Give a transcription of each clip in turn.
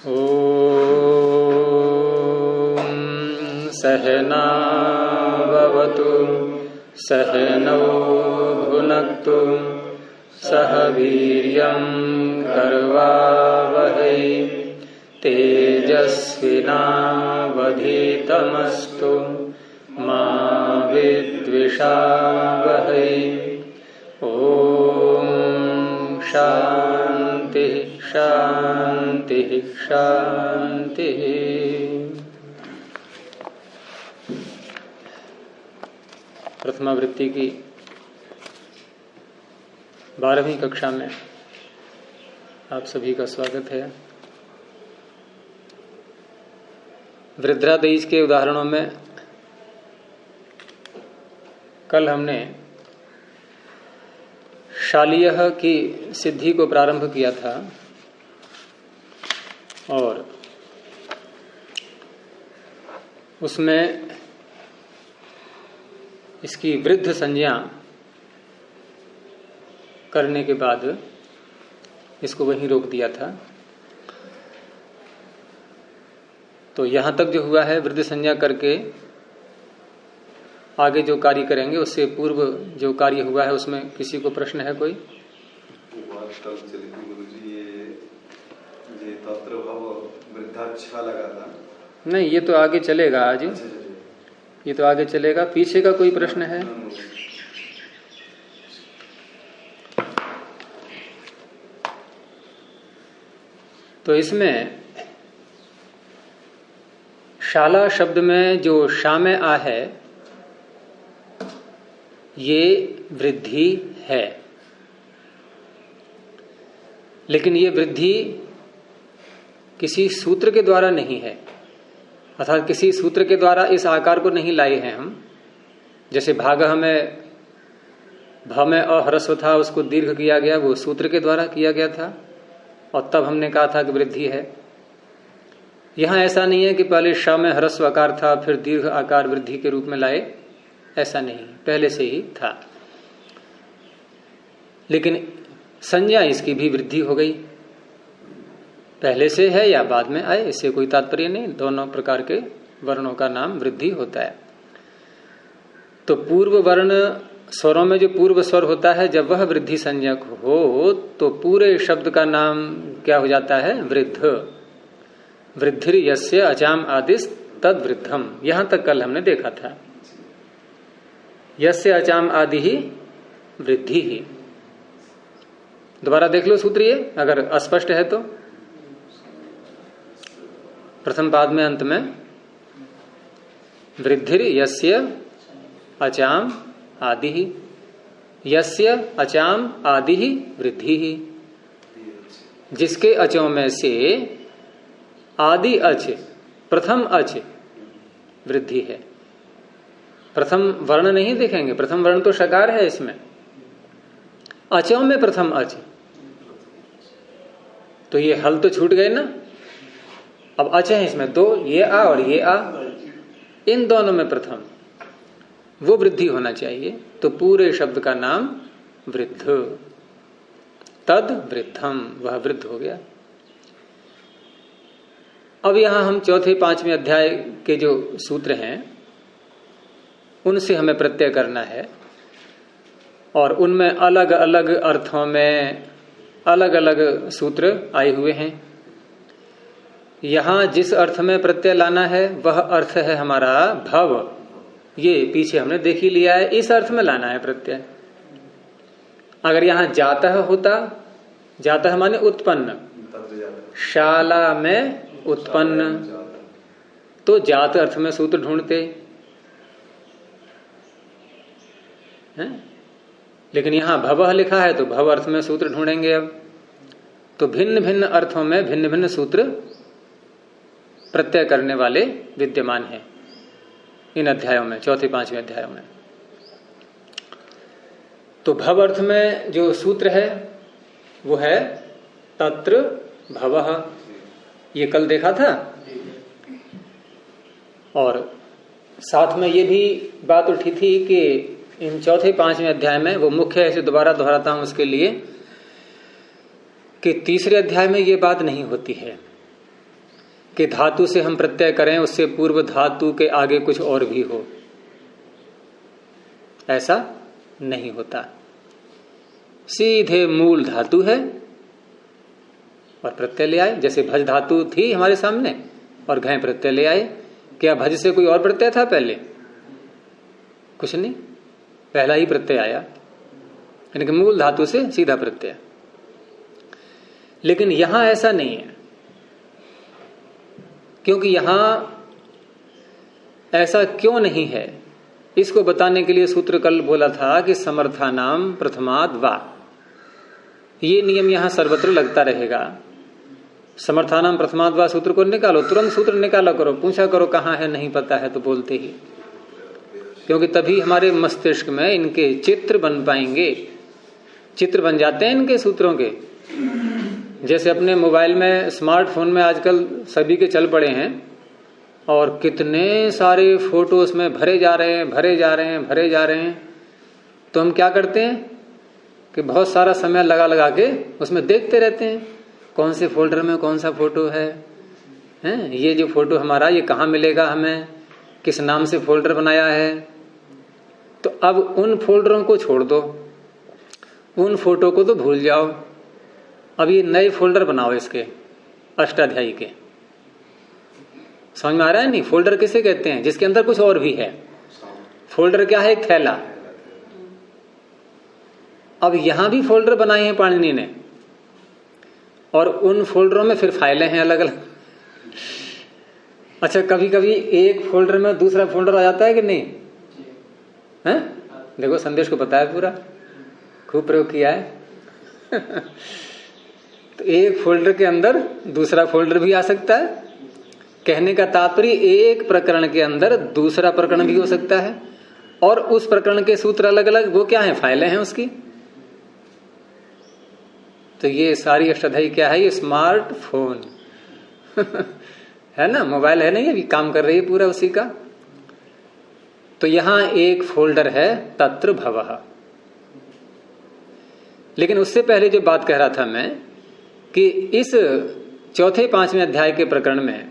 ॐ सहना भवतु सहनौ भुनक्तु सह वीर्यं करवावहै तेजस्विनावधीतमस्तु मा विद्विषावहै। ॐ शांति शांति शांति। प्रथमावृत्ति की 12वीं कक्षा में आप सभी का स्वागत है। वृद्धादेश के उदाहरणों में कल हमने शालीयः की सिद्धि को प्रारंभ किया था और उसमें इसकी वृद्ध संज्ञा करने के बाद इसको वहीं रोक दिया था। तो यहां तक जो हुआ है वृद्ध संज्ञा करके आगे जो कार्य करेंगे उससे पूर्व जो कार्य हुआ है उसमें किसी को प्रश्न है कोई? ये तत्र भाव वृद्धाच्छा लगा था। नहीं, ये तो आगे चलेगा आज। ये तो आगे चलेगा। पीछे का कोई प्रश्न है? तो इसमें शाला शब्द में जो शा में आ है ये वृद्धि है, लेकिन ये वृद्धि किसी सूत्र के द्वारा नहीं है, अर्थात किसी सूत्र के द्वारा इस आकार को नहीं लाए हैं हम। जैसे भागः में भ में अह्रस्व था, उसको दीर्घ किया गया, वो सूत्र के द्वारा किया गया था और तब हमने कहा था कि वृद्धि है। यहां ऐसा नहीं है कि पहले श में ह्रस्व आकार था फिर दीर्घ आकार वृद्धि के रूप में लाए, ऐसा नहीं, पहले से ही था। लेकिन संज्ञा इसकी भी वृद्धि हो गई, पहले से है या बाद में आए इससे कोई तात्पर्य नहीं, दोनों प्रकार के वर्णों का नाम वृद्धि होता है। तो पूर्व वर्ण स्वरों में जो पूर्व स्वर होता है जब वह वृद्धि संज्ञक हो तो पूरे शब्द का नाम क्या हो जाता है? वृद्ध। वृद्धिर यस्य अचाम आदिश तद वृद्धम, यहां तक कल हमने देखा था। यस्य अचाम आदि ही वृद्धि ही। दोबारा देख लो सूत्र ये, अगर अस्पष्ट है तो। प्रथम पाद में अंत में वृद्धिर यस्य अचाम आदि ही, यस्य अचाम आदि ही वृद्धि ही। जिसके अचों में से आदि अच, प्रथम अच वृद्धि है। प्रथम वर्ण नहीं देखेंगे, प्रथम वर्ण तो शकार है इसमें, अचों में प्रथम अच, तो ये हल तो छूट गए ना। अब अच है इसमें दो, ये आ और ये आ, इन दोनों में प्रथम वो वृद्धि होना चाहिए। तो पूरे शब्द का नाम वृद्ध, तद वृद्धम, वह वृद्ध हो गया। अब यहां हम चौथे पांचवें अध्याय के जो सूत्र हैं उनसे हमें प्रत्यय करना है और उनमें अलग अलग अर्थों में अलग अलग सूत्र आए हुए हैं। यहां जिस अर्थ में प्रत्यय लाना है वह अर्थ है हमारा भव, ये पीछे हमने देख ही लिया है, इस अर्थ में लाना है प्रत्यय। अगर यहां जातः होता, जातः माने उत्पन्न, शाला में उत्पन्न, तो जात अर्थ में सूत्र ढूंढते हैं। लेकिन यहां भवः लिखा है तो भव अर्थ में सूत्र ढूंढेंगे। अब तो भिन्न भिन्न अर्थों में भिन्न भिन्न सूत्र प्रत्यय करने वाले विद्यमान हैं इन अध्यायों में, चौथे पांचवें अध्यायों में। तो भव अर्थ में जो सूत्र है वो है तत्र भवः, ये कल देखा था। और साथ में ये भी बात उठी थी कि इन चौथे पांचवें अध्याय में, वो मुख्य ऐसे दोबारा दोहराता हूं उसके लिए कि तीसरे अध्याय में ये बात नहीं होती है। कि धातु से हम प्रत्यय करें उससे पूर्व धातु के आगे कुछ और भी हो, ऐसा नहीं होता। सीधे मूल धातु है और प्रत्यय ले आए। जैसे भज धातु थी हमारे सामने और घय प्रत्यय ले आए। क्या भज से कोई और प्रत्यय था पहले? कुछ नहीं, पहला ही प्रत्यय आया, यानी कि मूल धातु से सीधा प्रत्यय। लेकिन यहां ऐसा नहीं है, क्योंकि यहां ऐसा क्यों नहीं है इसको बताने के लिए सूत्र कल बोला था कि समर्थानाम प्रथमाद वा, ये नियम यहां सर्वत्र लगता रहेगा। समर्थानाम प्रथमाद वा सूत्र को निकालो, तुरंत सूत्र निकाला करो, पूछा करो कहां है, नहीं पता है तो बोलते ही, क्योंकि तभी हमारे मस्तिष्क में इनके चित्र बन पाएंगे। चित्र बन जाते हैं इनके सूत्रों के। जैसे अपने मोबाइल में, स्मार्टफोन में आजकल सभी के चल पड़े हैं और कितने सारे फोटो उसमें भरे जा रहे हैं, भरे जा रहे हैं, भरे जा रहे हैं। तो हम क्या करते हैं कि बहुत सारा समय लगा लगा के उसमें देखते रहते हैं कौन से फोल्डर में कौन सा फोटो है, हैं? ये जो फोटो हमारा ये कहाँ मिलेगा, हमें किस नाम से फोल्डर बनाया है। तो अब उन फोल्डरों को छोड़ दो, उन फोटो को तो भूल जाओ, अब ये नए फोल्डर बनाओ इसके अष्टाध्यायी के। समझ में आ रहा है? नहीं, फोल्डर किसे कहते हैं? जिसके अंदर कुछ और भी है। फोल्डर क्या है? एक थैला। अब यहां भी फोल्डर बनाए हैं पाणिनि ने और उन फोल्डरों में फिर फाइलें हैं अलग अलग। अच्छा, कभी कभी एक फोल्डर में दूसरा फोल्डर आ जाता है कि नहीं है? देखो संदेश को पता है, पूरा खूब प्रयोग किया है। तो एक फोल्डर के अंदर दूसरा फोल्डर भी आ सकता है। कहने का तात्पर्य एक प्रकरण के अंदर दूसरा प्रकरण भी हो सकता है और उस प्रकरण के सूत्र अलग अलग, वो क्या है? फाइलें हैं उसकी। तो ये सारी अष्टाध्यायी क्या है? ये स्मार्टफोन है ना, मोबाइल है ना, ये भी काम कर रही है पूरा उसी का। तो यहां एक फोल्डर है तत्र भवः। लेकिन उससे पहले जो बात कह रहा था मैं कि इस चौथे पांचवें अध्याय के प्रकरण में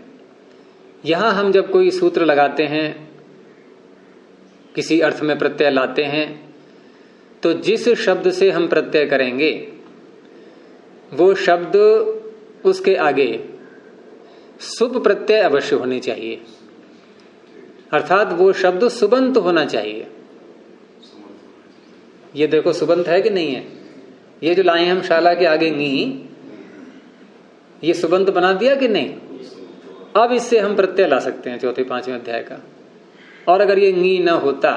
यहां हम जब कोई सूत्र लगाते हैं, किसी अर्थ में प्रत्यय लाते हैं, तो जिस शब्द से हम प्रत्यय करेंगे वो शब्द उसके आगे सुब प्रत्यय अवश्य होने चाहिए, अर्थात वो शब्द सुबंत होना चाहिए। ये देखो सुबंत है कि नहीं है? ये जो लाए हम शाला के आगे नी, ये सुबंत बना दिया कि नहीं? अब इससे हम प्रत्यय ला सकते हैं चौथे पांचवें अध्याय का। और अगर ये नी न होता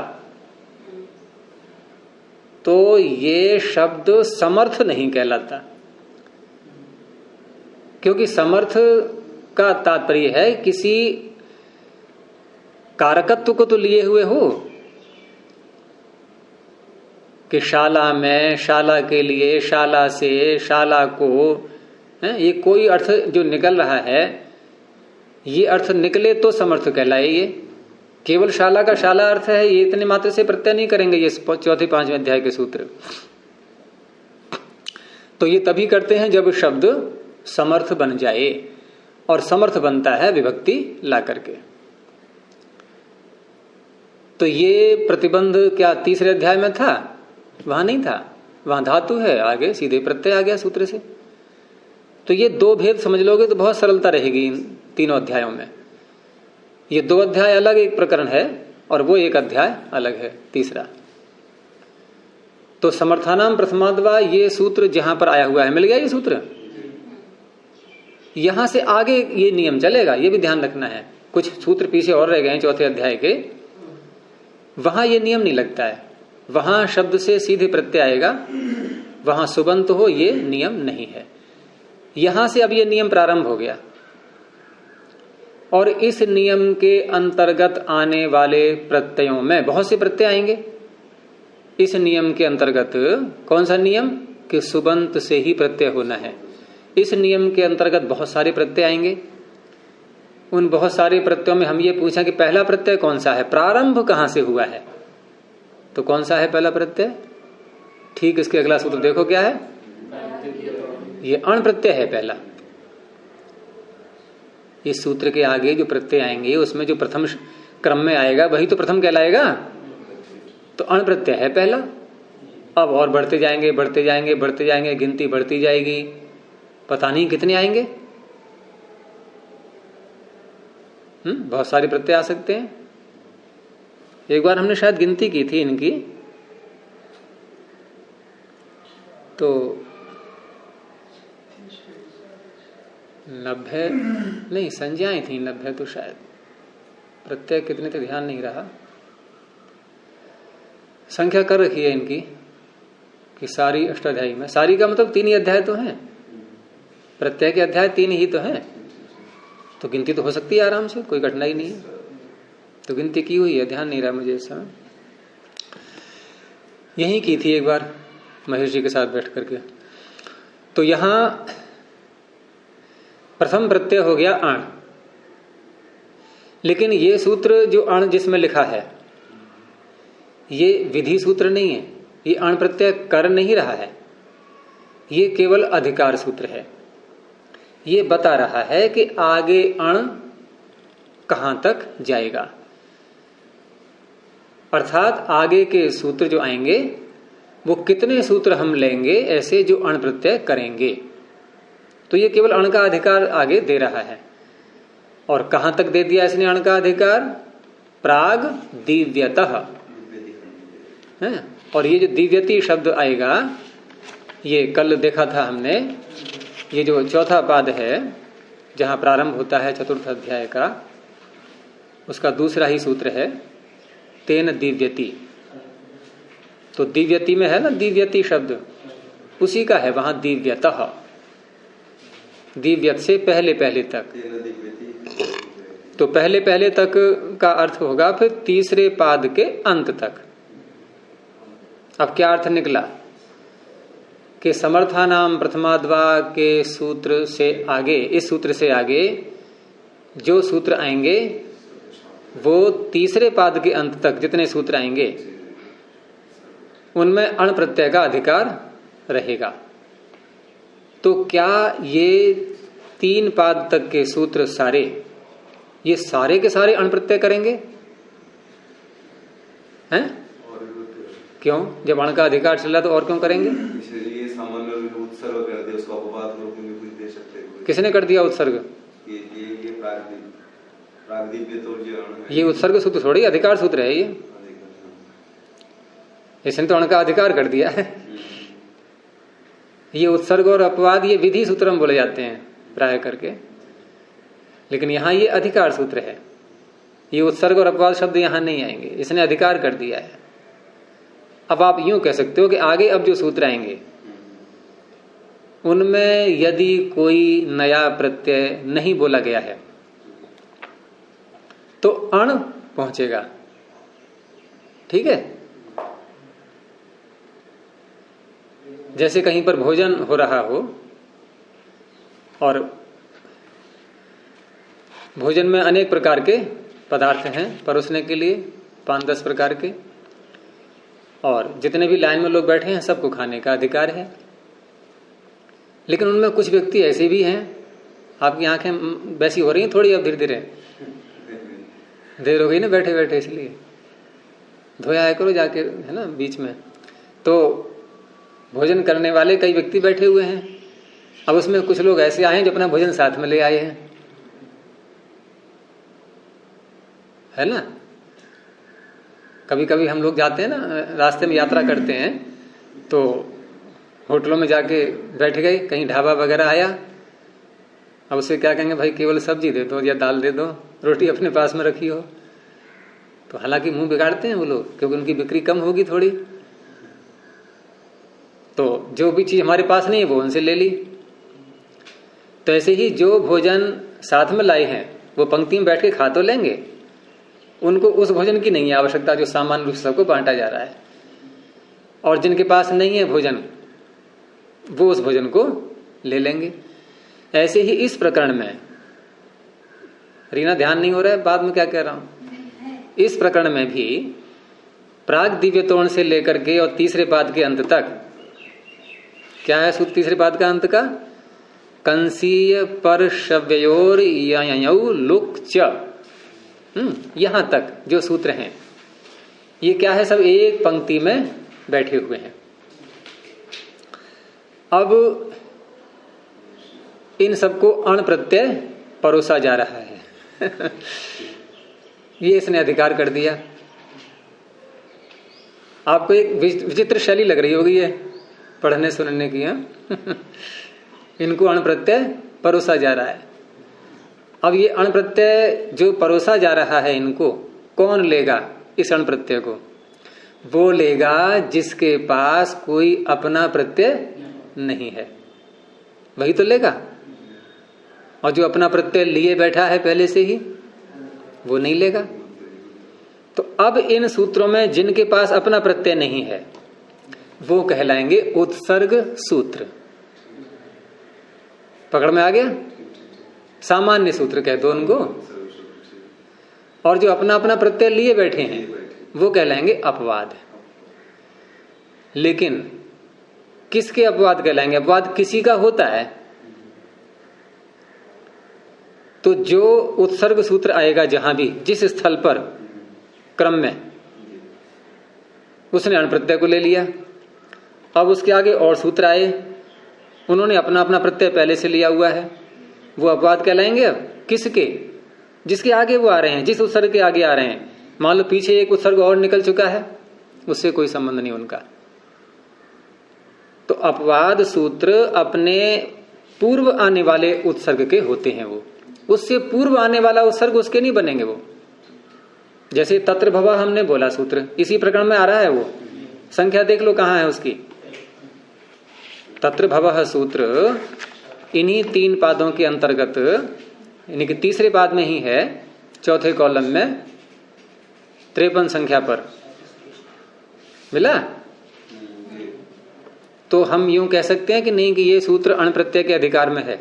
तो ये शब्द समर्थ नहीं कहलाता, क्योंकि समर्थ का तात्पर्य है किसी कारकत्व को तो लिए हुए हो कि शाला में, शाला के लिए, शाला से, शाला को, ये कोई अर्थ जो निकल रहा है, ये अर्थ निकले तो समर्थ कहलाए। ये केवल शाला का शाला अर्थ है, ये इतने मात्र से प्रत्यय नहीं करेंगे ये चौथे पांचवें अध्याय के सूत्र। तो ये तभी करते हैं जब शब्द समर्थ बन जाए, और समर्थ बनता है विभक्ति ला करके। तो ये प्रतिबंध क्या तीसरे अध्याय में था? वहां नहीं था, वहां धातु है, आगे सीधे प्रत्यय आ गया सूत्र से। तो ये दो भेद समझ लोगे तो बहुत सरलता रहेगी इन तीनों अध्यायों में। ये दो अध्याय अलग एक प्रकरण है और वो एक अध्याय अलग है तीसरा। तो समर्थानाम प्रथमाद्वा ये सूत्र जहां पर आया हुआ है, मिल गया ये सूत्र। यहां से आगे ये नियम चलेगा, ये भी ध्यान रखना है। कुछ सूत्र पीछे और रह गए हैं चौथे अध्याय के, वहां ये नियम नहीं लगता है। वहां शब्द से सीधे प्रत्यय आएगा, वहां सुबंत हो, ये नियम नहीं है। यहां से अब ये नियम प्रारंभ हो गया और इस नियम के अंतर्गत आने वाले प्रत्ययों में बहुत से प्रत्यय आएंगे। इस नियम के अंतर्गत कौन सा नियम? कि सुबंत से ही प्रत्यय होना है। इस नियम के अंतर्गत बहुत सारे प्रत्यय आएंगे। उन बहुत सारे प्रत्ययों में हम ये पूछा कि पहला प्रत्यय कौन सा है, प्रारंभ कहां से हुआ है, तो कौन सा है पहला प्रत्यय? ठीक इसके अगला सूत्र देखो क्या है, ये अण प्रत्यय है पहला। इस सूत्र के आगे जो प्रत्यय आएंगे उसमें जो प्रथम क्रम में आएगा वही तो प्रथम कहलाएगा। तो अण प्रत्यय है पहला। अब और बढ़ते जाएंगे बढ़ते जाएंगे बढ़ते जाएंगे, गिनती बढ़ती जाएगी, पता नहीं कितने आएंगे। बहुत सारे प्रत्यय आ सकते हैं। एक बार हमने शायद गिनती की थी इनकी, तो 90 नहीं संज्ञाएं थी, 90 तो शायद। प्रत्यय कितने थे ध्यान नहीं रहा। संख्या कर रखी है इनकी कि सारी अष्टाध्यायी में, सारी का मतलब 3 ही अध्याय तो हैं, प्रत्यय के अध्याय 3 ही तो हैं, तो गिनती तो हो सकती है आराम से, कोई कठिनाई नहीं है। तो गिनती की हुई है, ध्यान नहीं रहा मुझे इस समय। यही की थी एक बार महेश जी के साथ बैठ करके। तो यहां प्रथम प्रत्यय हो गया अण, लेकिन ये सूत्र जो अण जिसमें लिखा है ये विधि सूत्र नहीं है, ये अण प्रत्यय कर नहीं रहा है, ये केवल अधिकार सूत्र है। ये बता रहा है कि आगे अण कहां तक जाएगा, अर्थात आगे के सूत्र जो आएंगे वो कितने सूत्र हम लेंगे ऐसे जो अण प्रत्यय करेंगे। तो ये केवल अण का अधिकार आगे दे रहा है। और कहां तक दे दिया इसने अण का अधिकार? प्राग दिव्यतः है। और ये जो दिव्यति शब्द आएगा, ये कल देखा था हमने, ये जो चौथा पाद है जहां प्रारंभ होता है चतुर्थ अध्याय का, उसका दूसरा ही सूत्र है तेन दिव्यति। तो दिव्यति में है ना दिव्यति शब्द, उसी का है वहां दिव्यतः, दिव्यत से पहले पहले तक। तो पहले पहले तक का अर्थ होगा फिर तीसरे पाद के अंत तक। अब क्या अर्थ निकला कि समर्थानाम प्रथमाद्वा के सूत्र से आगे, इस सूत्र से आगे जो सूत्र आएंगे वो तीसरे पाद के अंत तक जितने सूत्र आएंगे उनमें अण प्रत्यय का अधिकार रहेगा। तो क्या ये 3 पाद तक के सूत्र सारे, ये सारे के सारे अण प्रत्यय करेंगे? हैं? क्यों? जब अण का अधिकार चल रहा तो और क्यों करेंगे? ये सामान्य उत्सर्ग कर दिया, उसको अपवाद रूप में भी कुछ दे सकते हैं। किसने कर दिया उत्सर्ग? ये प्रागदिव्य तो ये उत्सर्ग सूत्र थोड़ी अधिकार सूत्र है, ये इसने तो अण का अधिकार कर दिया है। ये उत्सर्ग और अपवाद ये विधि सूत्र में बोले जाते हैं प्राय करके, लेकिन यहां ये अधिकार सूत्र है। ये उत्सर्ग और अपवाद शब्द यहां नहीं आएंगे, इसने अधिकार कर दिया है। अब आप यूं कह सकते हो कि आगे अब जो सूत्र आएंगे उनमें यदि कोई नया प्रत्यय नहीं बोला गया है तो अण पहुंचेगा, ठीक है। जैसे कहीं पर भोजन हो रहा हो और भोजन में अनेक प्रकार के पदार्थ हैं परोसने के लिए, 5-10 प्रकार के, और जितने भी लाइन में लोग बैठे हैं सबको खाने का अधिकार है। लेकिन उनमें कुछ व्यक्ति ऐसे भी हैं, आपकी आंखें वैसी हो रही हैं थोड़ी, अब धीरे धीरे देर हो गई ना बैठे बैठे, इसलिए धोया करो जाके, है ना बीच में। तो भोजन करने वाले कई व्यक्ति बैठे हुए हैं, अब उसमें कुछ लोग ऐसे आए हैं जो अपना भोजन साथ में ले आए हैं, है ना। कभी कभी हम लोग जाते हैं ना, रास्ते में यात्रा करते हैं तो होटलों में जाके बैठ गए, कहीं ढाबा वगैरह आया, अब उसे क्या कहेंगे, भाई केवल सब्जी दे दो या दाल दे दो, रोटी अपने पास में रखी हो। तो हालांकि मुंह बिगाड़ते हैं वो लोग, क्योंकि उनकी बिक्री कम होगी थोड़ी, तो जो भी चीज हमारे पास नहीं है वो उनसे ले ली। तो ऐसे ही जो भोजन साथ में लाए हैं वो पंक्ति में बैठ के खा तो लेंगे, उनको उस भोजन की नहीं है आवश्यकता जो सामान्य रूप से सबको बांटा जा रहा है। और जिनके पास नहीं है भोजन वो उस भोजन को ले लेंगे। ऐसे ही इस प्रकरण में, रीना ध्यान नहीं हो रहा है बाद में क्या कह रहा हूं, इस प्रकरण में भी प्राग दिव्यतोण से लेकर के और तीसरे पाद के अंत तक क्या है सूत्र तीसरे पाद का अंत का? कंसीय पर शव्योर ययौ लुक च। यहां तक जो सूत्र हैं ये क्या है, सब एक पंक्ति में बैठे हुए हैं। अब इन सबको अण प्रत्यय परोसा जा रहा है। ये इसने अधिकार कर दिया। आपको एक विचित्र शैली लग रही होगी ये पढ़ने सुनने की। इनको अण प्रत्यय परोसा जा रहा है। अब ये अण प्रत्यय जो परोसा जा रहा है इनको कौन लेगा? इस अण प्रत्यय को वो लेगा जिसके पास कोई अपना प्रत्यय नहीं है, वही तो लेगा। और जो अपना प्रत्यय लिए बैठा है पहले से ही वो नहीं लेगा। तो अब इन सूत्रों में जिनके पास अपना प्रत्यय नहीं है वो कहलाएंगे उत्सर्ग सूत्र। पकड़ में आ गया? सामान्य सूत्र कह दो उनको। और जो अपना अपना प्रत्यय लिए बैठे हैं वो कहलाएंगे अपवाद। लेकिन किसके अपवाद कहलाएंगे? अपवाद किसी का होता है तो जो उत्सर्ग सूत्र आएगा जहां भी जिस स्थल पर क्रम में, उसने अण प्रत्यय को ले लिया। अब उसके आगे और सूत्र आए, उन्होंने अपना अपना प्रत्यय पहले से लिया हुआ है, वो अपवाद कहलाएंगे। अब किसके? जिसके आगे वो आ रहे हैं, जिस उत्सर्ग के आगे आ रहे हैं। मान लो पीछे एक उत्सर्ग और निकल चुका है, उससे कोई संबंध नहीं उनका। तो अपवाद सूत्र अपने पूर्व आने वाले उत्सर्ग के होते हैं। वो उससे पूर्व आने वाला उत्सर्ग उसके नहीं बनेंगे। वो जैसे तत्र भव हमने बोला सूत्र, इसी प्रकरण में आ रहा है। वो संख्या देख लो कहां है उसकी। तत्र भव सूत्र इन्हीं 3 पादों के अंतर्गत, यानी कि तीसरे पाद में ही है, चौथे कॉलम में 53 संख्या पर मिला। तो हम यूं कह सकते हैं कि नहीं कि ये सूत्र अण प्रत्यय के अधिकार में है।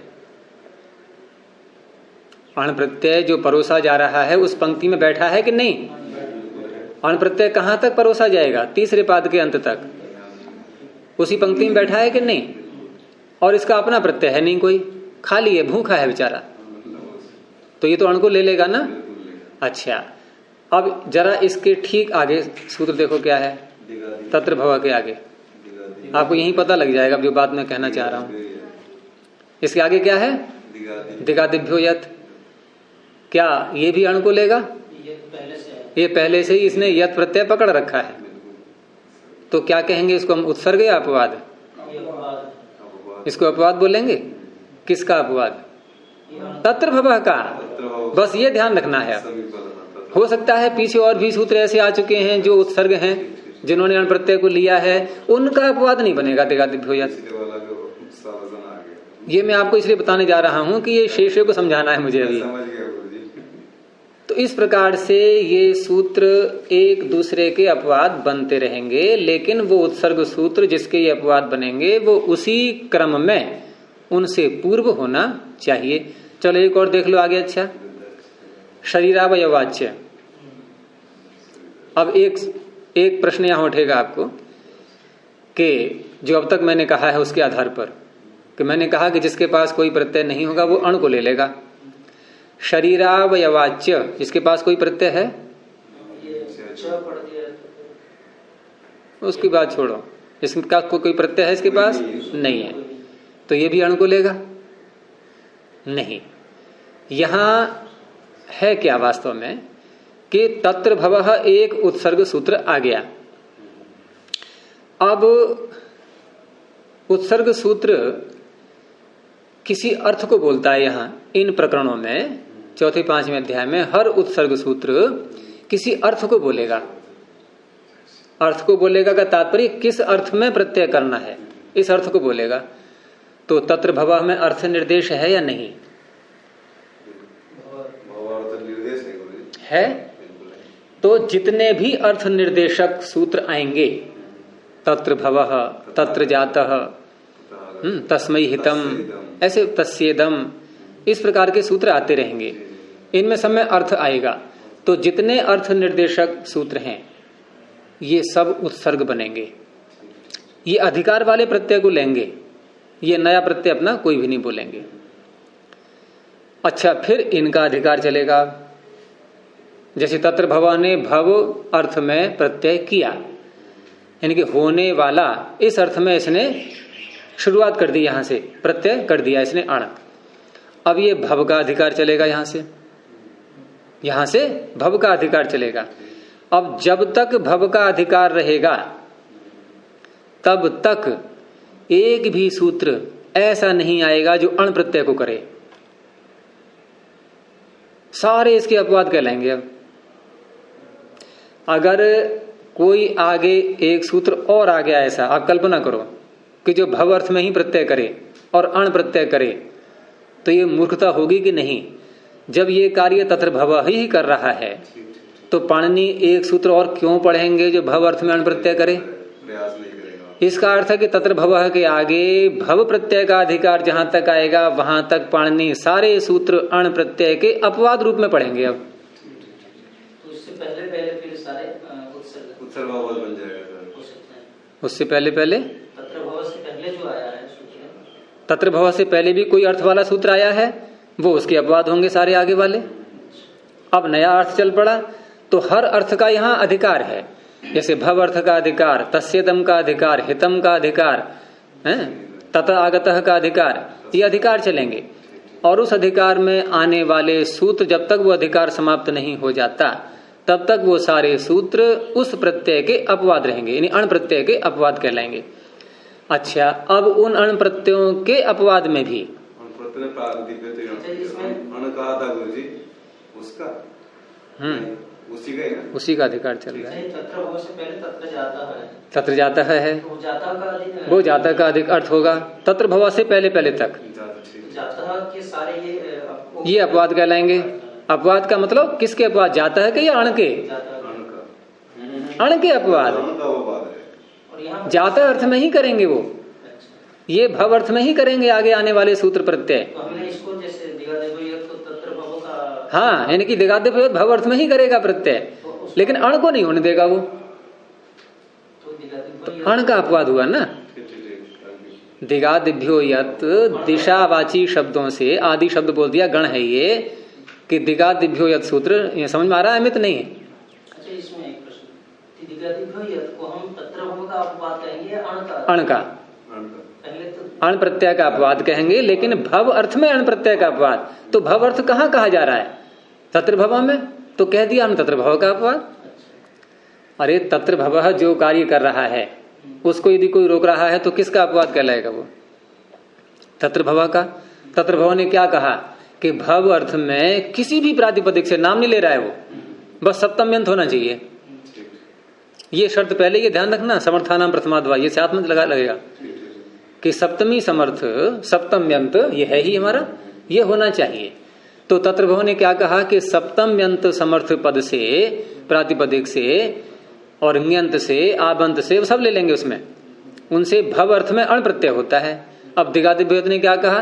अण प्रत्यय जो परोसा जा रहा है उस पंक्ति में बैठा है कि नहीं? अण प्रत्यय कहां तक परोसा जाएगा? तीसरे पाद के अंत तक। उसी पंक्ति में बैठा है कि नहीं? और इसका अपना प्रत्यय है नहीं, कोई खाली है, भूखा है बेचारा, तो ये तो अण को ले लेगा ना। अच्छा, अब जरा इसके ठीक आगे सूत्र देखो क्या है। तत्र भव के आगे आपको यही पता लग जाएगा जो बात मैं कहना चाह रहा हूं। इसके आगे क्या है? दिगादिभ्यो यत्। क्या ये भी अण को लेगा? ये पहले से ही इसने यत् प्रत्यय पकड़ रखा है। तो क्या कहेंगे इसको हम? उत्सर्ग या अपवाद? इसको अपवाद बोलेंगे। किसका अपवाद? तत्र भव का। बस ये ध्यान रखना है। हो सकता है पीछे और भी सूत्र ऐसे आ चुके हैं जो उत्सर्ग हैं, जिन्होंने अण प्रत्यय को लिया है, उनका अपवाद नहीं बनेगा दिगादिभ्यो यत्। ये मैं आपको इसलिए बताने जा रहा हूं कि ये शेष को समझाना है मुझे अभी। तो इस प्रकार से ये सूत्र एक दूसरे के अपवाद बनते रहेंगे, लेकिन वो उत्सर्ग सूत्र जिसके ये अपवाद बनेंगे वो उसी क्रम में उनसे पूर्व होना चाहिए। चलो एक और देख लो आगे। अच्छा, शरीरावयवाच्य। अब एक प्रश्न यहां उठेगा आपको कि जो अब तक मैंने कहा है उसके आधार पर, कि मैंने कहा कि जिसके पास कोई प्रत्यय नहीं होगा वो अण को ले लेगा। शरीरावयवाच्य जिसके पास कोई प्रत्यय है उसकी बात छोड़ो, इसका कोई प्रत्यय है इसके पास नहीं है, तो ये भी अण को लेगा नहीं। यहां है क्या वास्तव में कि तत्र भवः एक उत्सर्ग सूत्र आ गया। अब उत्सर्ग सूत्र किसी अर्थ को बोलता है। यहां इन प्रकरणों में चौथे 5वें अध्याय में हर उत्सर्ग सूत्र किसी अर्थ को बोलेगा। अर्थ को बोलेगा का तात्पर्य किस अर्थ में प्रत्यय करना है, इस अर्थ को बोलेगा। तो तत्र भवः में अर्थ निर्देश है या नहीं है? तो जितने भी अर्थ निर्देशक सूत्र आएंगे, तत्र भवः, तत्र जातः, तस्मै हितम, ऐसे तस्येदम, इस प्रकार के सूत्र आते रहेंगे। इनमें सब में अर्थ आएगा। तो जितने अर्थ निर्देशक सूत्र हैं ये सब उत्सर्ग बनेंगे। ये अधिकार वाले प्रत्यय को लेंगे, ये नया प्रत्यय अपना कोई भी नहीं बोलेंगे। अच्छा, फिर इनका अधिकार चलेगा। जैसे तत्र भव ने भव अर्थ में प्रत्यय किया, यानी कि होने वाला, इस अर्थ में इसने शुरुआत कर दी, यहां से प्रत्यय कर दिया इसने अण। अब ये भव का अधिकार चलेगा, यहां से भव का अधिकार चलेगा। अब जब तक भव का अधिकार रहेगा तब तक एक भी सूत्र ऐसा नहीं आएगा जो अण प्रत्यय को करे। सारे इसके अपवाद कहलाएंगे। अब अगर कोई आगे एक सूत्र और आ गया ऐसा, आप कल्पना करो कि जो भव अर्थ में ही प्रत्यय करे और अण प्रत्यय करे, तो ये मूर्खता होगी कि नहीं? जब ये कार्य तत्र भव ही कर रहा है तो पाणिनि एक सूत्र और क्यों पढ़ेंगे जो भव अर्थ में अण प्रत्यय करे? प्रयास नहीं करेगा। इसका अर्थ है कि तत्र भव के आगे भव प्रत्यय का अधिकार जहां तक आएगा वहां तक पाणिनि सारे सूत्र अण प्रत्यय के अपवाद रूप में पढ़ेंगे। अब तो उससे पहले फिर सारे उत्सर्ग अवध बन जाएगा सर। हो सकते हैं। उससे पहले तत्र भव से पहले जो आया है सूत्र, तत्र भव से पहले भी कोई अर्थ वाला सूत्र आया है, वो उसके अपवाद होंगे सारे आगे वाले। अब नया अर्थ चल पड़ा तो हर अर्थ का यहाँ अधिकार है। जैसे भव अर्थ का अधिकार, तस्येदम का अधिकार, हितम का अधिकार, तत आगतः का अधिकार, ये अधिकार चलेंगे। और उस अधिकार में आने वाले सूत्र जब तक वो अधिकार समाप्त नहीं हो जाता तब तक वो सारे सूत्र उस प्रत्यय के अपवाद रहेंगे, यानी अण प्रत्यय के अपवाद कहलाएंगे। अच्छा, अब उन अण प्रत्ययों के अपवाद में भी अण कहा था गुरु जी, उसका उसी का ही ना? उसी का अधिकार चल रहा है। तत्र भव से पहले तत्र जाता है, तत्र जाता है, तो जाता का अधिक, वो जाता का अधिक अर्थ होगा। तत्र भव से पहले पहले तक जाता के सारे ये अपवाद कहलाएंगे। अपवाद का मतलब किसके अपवाद? जाता है कि या अण के? अण के अपवाद। और यहाँ जाता अर्थ में ही करेंगे वो, ये भव अर्थ में ही करेंगे आगे आने वाले सूत्र प्रत्यय। तो हमने इसको जैसे दिगादेव तो तत्र भव का, हाँ, यानी कि दिगादेव भव अर्थ में ही करेगा प्रत्यय, लेकिन अण को नहीं होने देगा वो, तो अण का अपवाद हुआ ना। दिगादिभ्यो यत दिशावाची शब्दों से आदि शब्द बोल दिया, गण है ये, कि दिगादिभ्यो यत सूत्र, ये समझ में आ रहा है? अमित नहीं? अच्छा, इसमें एक प्रश्न, दिगादिभ्यो यत को हम तत्र भव का अपवाद कहेंगे अण का? पहले तो अण प्रत्यय का अपवाद कहेंगे, लेकिन भव अर्थ में अण प्रत्यय का अपवाद। तो भव अर्थ कहाँ कहा जा रहा है? तत्र भव में, तो कह दिया हमने तत्र भव का अपवाद। अरे तत्र भव जो कार्य कर रहा है उसको यदि कोई रोक रहा है तो किसका अपवाद कहलाएगा? वो तत्र भव का। तत्र भव ने क्या कहा कि भव अर्थ में किसी भी प्रातिपदिक से नाम नहीं ले रहा है वो, बस सप्तम्यंत होना चाहिए। ये शर्त पहले ये ध्यान रखना, समर्थानाम प्रथमाद्वा, ये साथ में लगेगा कि सप्तमी समर्थ सप्तम्यंत ये है ही हमारा, ये होना चाहिए। तो तत्र भव ने क्या कहा कि सप्तम्यंत समर्थ पद से, प्रातिपदिक से और न्यंत से, आबंत से, सब ले लेंगे उसमें, उनसे भव अर्थ में अण प्रत्यय होता है। अब दिगादिभ्योत ने क्या कहा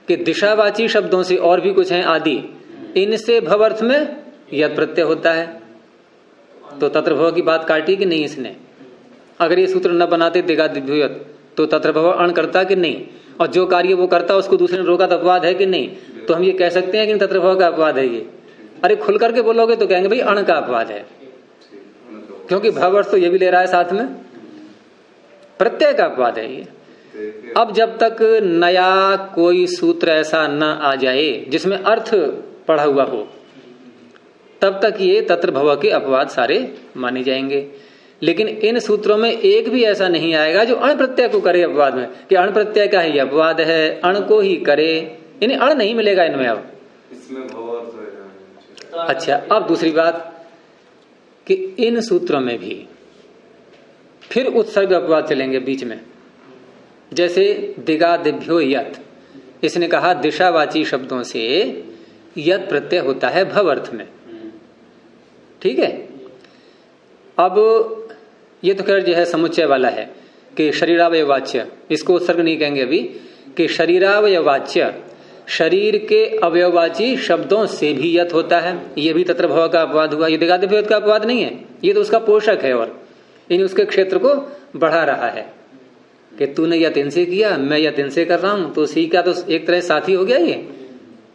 कि दिशावाची शब्दों से और भी कुछ हैं आदि, इनसे भव अर्थ में यद प्रत्यय होता है। तो तत्र भव की बात काटी कि नहीं इसने? अगर ये सूत्र न बनाते दिगादिभ्योत तो तत्र भव अण करता कि नहीं? और जो कार्य वो करता उसको दूसरे ने रोका तो अपवाद है कि नहीं? तो हम ये कह सकते हैं कि तत्र भव का अपवाद है ये। अरे खुल करके बोलोगे तो कहेंगे भाई अण का अपवाद है, क्योंकि भव अर्थ तो ये भी ले रहा है साथ में, प्रत्यय का अपवाद है ये। अब जब तक नया कोई सूत्र ऐसा न आ जाए जिसमें अर्थ पढ़ा हुआ हो, तब तक ये तत्र भव के अपवाद सारे माने जाएंगे। लेकिन इन सूत्रों में एक भी ऐसा नहीं आएगा जो अण प्रत्यय को करे अपवाद में, कि अण प्रत्यय का ही अपवाद है, अण को ही करे, इन्हें अण नहीं मिलेगा इनमें। अब इसमें भव अर्थ होगा। अच्छा, अब दूसरी बात कि इन सूत्रों में भी फिर उत्सर्ग अपवाद चलेंगे बीच में। जैसे दिगादिभ्यो यत, इसने कहा दिशावाची शब्दों से यत प्रत्यय होता है भव अर्थ में, ठीक है। अब ये तो खैर जो है समुच्चय वाला है कि शरीरावयवाच्य, इसको उत्सर्ग नहीं कहेंगे अभी, कि शरीरावयवाच्य, शरीर के अवयवाची शब्दों से भी यत होता है, ये भी तत्र भव का अपवाद हुआ। ये दिगादिभ्यो यत का अपवाद नहीं है, ये तो उसका पोषक है और इन उसके क्षेत्र को बढ़ा रहा है कि तूने यत इनसे किया, मैं यत इनसे कर रहा हूं, तो उसी का तो एक तरह साथी हो गया ये।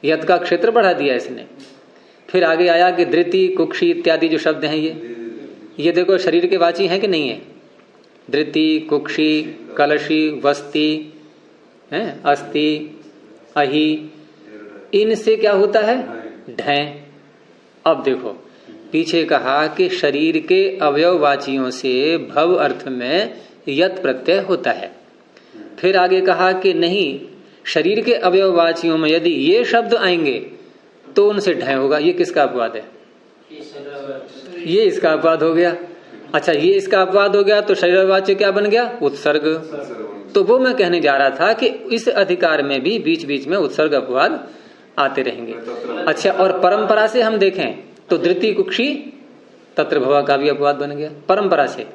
यत का क्षेत्र बढ़ा दिया इसने। फिर आगे आया कि धृति, कुक्षी इत्यादि जो शब्द हैं ये देखो शरीर के वाची हैं कि नहीं है। धृति, कुक्षी, कलशी, वस्ती, हैं, अस्थि, अहि, इनसे क्या होता है? ढय। अब देखो पीछे कहा कि शरीर के अवयववाचियों से भव अर्थ में यत प्रत्यय होता है। फिर आगे कहा कि नहीं, शरीर के अवयववाचियों में यदि ये शब्द आएंगे तो उनसे ढय होगा। ये किसका अपवाद है? ये इसका अपवाद हो गया। अच्छा, ये इसका अपवाद हो गया तो शरीरवाच्य क्या बन गया? उत्सर्ग। तो वो मैं कहने जा रहा था कि इस अधिकार में भी बीच बीच में उत्सर्ग अपवाद आते रहेंगे। अच्छा, और परंपरा से हम देखें तो धृति, कुक्षी, तत्र भव का भी अपवाद बन गया परंपरा से।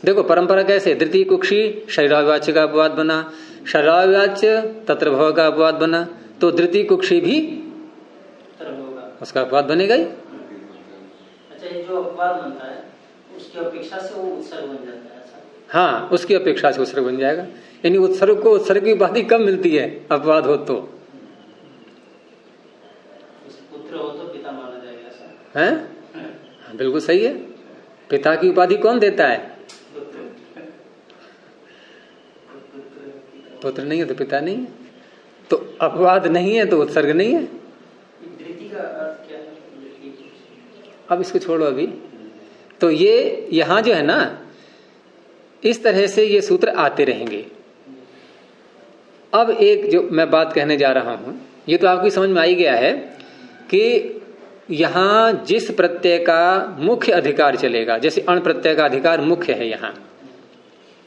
देखो परंपरा कैसे? धृति, कुक्षी शरीरवाच्य का अपवाद बना, शरीरवाच्य तत्र भव का अपवाद बना, तो धृति, कुक्षी भी उसका अपवाद बनेगा ही। अच्छा, ये जो अपवाद बनता है उसकी अपेक्षा से वो उत्सर्ग बन जाता है ऐसा? हाँ, उसकी अपेक्षा से उत्सर्ग बन जाएगा। यानी उत्सर्ग को उत्सर्ग की उपाधि कब मिलती है? अपवाद हो तो। पुत्र हो तो पिता माना जाएगा ऐसा है? हाँ, बिल्कुल सही है। पिता की उपाधि कौन देता है? पुत्र नहीं है तो पिता नहीं है। तो अपवाद नहीं है तो उत्सर्ग नहीं है। धृति का अर्थ क्या है? अब इसको छोड़ो अभी। तो ये यहां जो है ना, इस तरह से ये सूत्र आते रहेंगे। अब एक जो मैं बात कहने जा रहा हूं, ये तो आपकी समझ में आ ही गया है कि यहां जिस प्रत्यय का मुख्य अधिकार चलेगा, जैसे अण प्रत्यय का अधिकार मुख्य है, यहां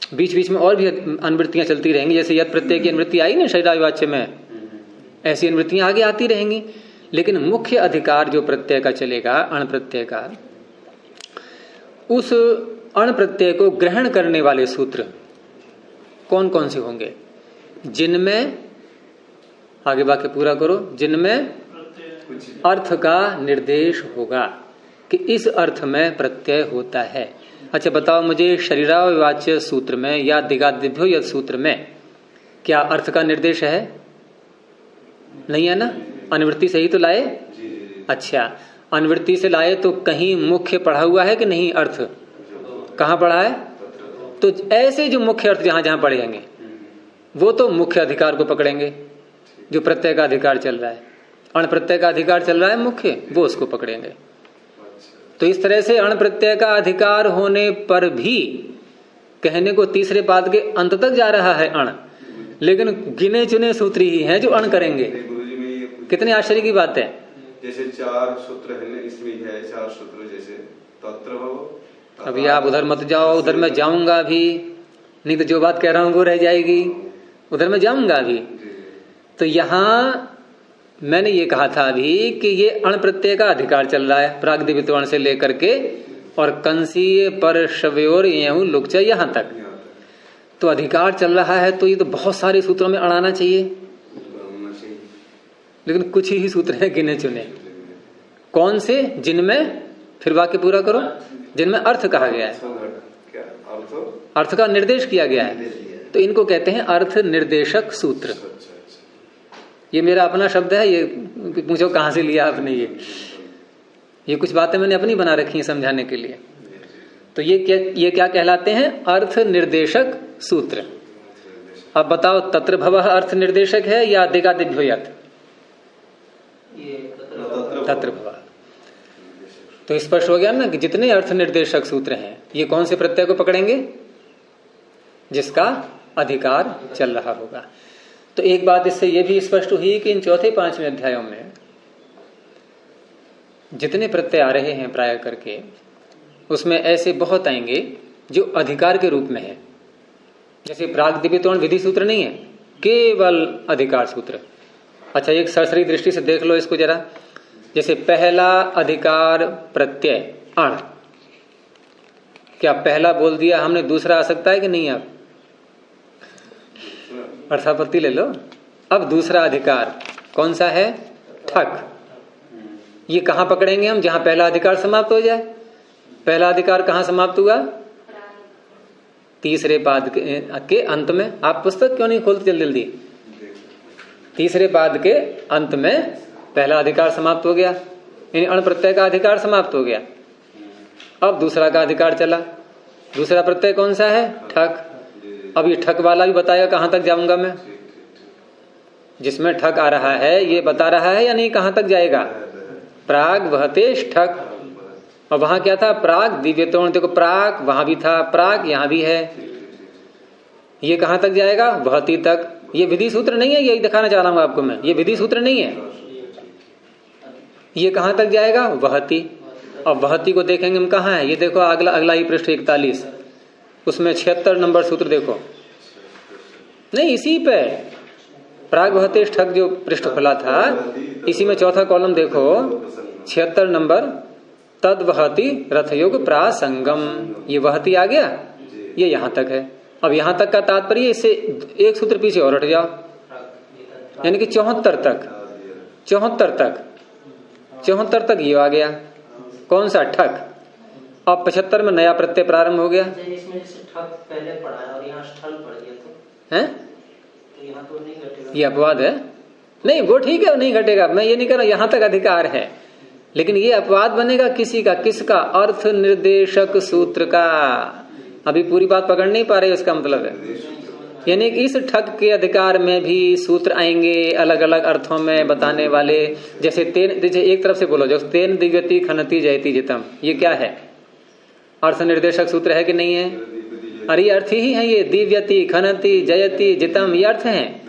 बीच बीच में और भी अनुवृत्तियां चलती रहेंगी। जैसे यद प्रत्यय की अनुवृत्ति आई ना शरीरावाच्य में, ऐसी अनुवृत्तियां आगे आती रहेंगी। लेकिन मुख्य अधिकार जो प्रत्यय का चलेगा, अण प्रत्यय का, उस अण प्रत्यय को ग्रहण करने वाले सूत्र कौन कौन से होंगे? जिनमें, आगे वाक्य पूरा करो, जिनमें अर्थ का निर्देश होगा कि इस अर्थ में प्रत्यय होता है। अच्छा बताओ मुझे, शरीरावाच्य सूत्र में या दिगादिभ्यो यद सूत्र में क्या अर्थ का निर्देश है? नहीं है ना, अनुवृत्ति से ही तो लाए। अच्छा, अनुवृत्ति से लाए तो कहीं मुख्य पढ़ा हुआ है कि नहीं? अर्थ कहाँ पढ़ा है? तो ऐसे जो मुख्य अर्थ जहां जहां पढ़ेंगे वो तो मुख्य अधिकार को पकड़ेंगे, जो प्रत्यय का अधिकार चल रहा है। अण प्रत्यय का अधिकार चल रहा है मुख्य, वो उसको पकड़ेंगे। तो इस तरह से अण प्रत्यय का अधिकार होने पर भी कहने को तीसरे पाद के अंत तक जा रहा है अण, लेकिन गिने चुने सूत्र ही हैं जो अण करेंगे। कितने आश्चर्य की बात है। जैसे 4 सूत्र है, इसमें है 4 सूत्र, जैसे तत्र भव। अभी आप उधर मत जाओ, उधर मैं जाऊंगा भी, नहीं तो जो बात कह रहा हूं वो रह जाएगी, उधर मैं जाऊंगा भी। तो यहां मैंने ये कहा था अभी कि ये अण प्रत्यय का अधिकार चल रहा है, प्राग्दिवित्वर्ण से लेकर के और कंसीय पर शव्योर लुक्च यहां तक तो अधिकार चल रहा है। तो ये तो बहुत सारे सूत्रों में अड़ाना चाहिए, लेकिन कुछ ही सूत्र हैं गिने चुने। कौन से? जिनमें, फिर वाक्य पूरा करो, जिनमें अर्थ कहा गया है, अर्थ का निर्देश किया गया है, तो इनको कहते हैं अर्थ निर्देशक सूत्र। ये मेरा अपना शब्द है, ये पूछो कहां से लिया आपने। ये कुछ बातें मैंने अपनी बना रखी हैं समझाने के लिए। तो ये क्या कहलाते हैं? अर्थ निर्देशक सूत्र। अब बताओ, तत्र भवः अर्थ निर्देशक है या दिगादिभ्यो यत्? तत्र भवः। तो स्पष्ट हो गया ना कि जितने अर्थ निर्देशक सूत्र हैं ये कौन से प्रत्यय को पकड़ेंगे? जिसका अधिकार चल रहा होगा। तो एक बात इससे यह भी स्पष्ट हुई कि इन चौथे 5वें अध्यायों में जितने प्रत्यय आ रहे हैं प्राय करके, उसमें ऐसे बहुत आएंगे जो अधिकार के रूप में है। जैसे प्राग्दिवित्वर्ण विधि सूत्र नहीं है, केवल अधिकार सूत्र। अच्छा, एक सरसरी दृष्टि से देख लो इसको जरा। जैसे पहला अधिकार प्रत्यय अण, क्या पहला बोल दिया हमने दूसरा आ सकता है कि नहीं? आप अर्थापत्ति ले लो। अब दूसरा अधिकार कौन सा है? ठक। ये कहां पकड़ेंगे हम? जहां पहला अधिकार समाप्त हो जाए। पहला अधिकार कहां समाप्त हुआ? तीसरे पाद के अंत में। आप पुस्तक क्यों नहीं खोलते जल्दी जल्दी? तीसरे पाद के अंत में पहला अधिकार समाप्त हो गया, यानी अण प्रत्यय का अधिकार समाप्त हो गया। अब दूसरा का अधिकार चला। दूसरा प्रत्यय कौन सा है? ठक। अब ये ठक वाला भी बताएगा कहां तक जाऊंगा मैं। जिसमें ठक आ रहा है ये बता रहा है या नहीं कहां तक जाएगा? प्राग वहतेश ठक। और वहां क्या था? प्राग दिव्यतोण। देखो प्राग वहां भी था, प्राग यहां भी है। ये कहां तक जाएगा? वहती तक। ये विधि सूत्र नहीं है, यही दिखाना चाह रहा हूं आपको मैं। ये विधि सूत्र नहीं है। ये कहां तक जाएगा? वहती। और वहती को देखेंगे हम कहां है। ये देखो अगला ही पृष्ठ 41, उसमें 76 नंबर सूत्र देखो। नहीं, इसी पे प्राग वहतेश ठक जो पृष्ठ खुला था, इसी में चौथा कॉलम देखो, 76 नंबर। तद वहती रथयोग प्रासंगम। ये वहती आ गया, ये यहां तक है। अब यहां तक का तात्पर्य, इससे एक सूत्र पीछे और हट जाओ, यानी कि 74 तक। 74 तक ये आ गया। कौन सा? ठक। अब 75 में नया प्रत्यय प्रारंभ हो गया। इसमें जैसे ठक पहले पढ़ा है और यहाँ स्थल पढ़ गया तो है, तो यहाँ तो नहीं घटेगा। ये अपवाद है। नहीं वो ठीक है, नहीं घटेगा, मैं ये नहीं कह रहा। यहां तक अधिकार है, लेकिन ये अपवाद बनेगा किसी का? किसका? अर्थ निर्देशक सूत्र का। अभी पूरी बात पकड़ नहीं पा रहे, इसका मतलब है यानी इस ठग के अधिकार में भी सूत्र आएंगे अलग अलग अर्थों में बताने वाले। जैसे तेन, जैसे एक तरफ से बोलो, जो तेन दिव्यति खनति जयति जितम, ये क्या है? अर्थ निर्देशक सूत्र है कि नहीं है? अरे अर्थ ही है ये। दिव्यति खनति जयति जितम, ये अर्थ है।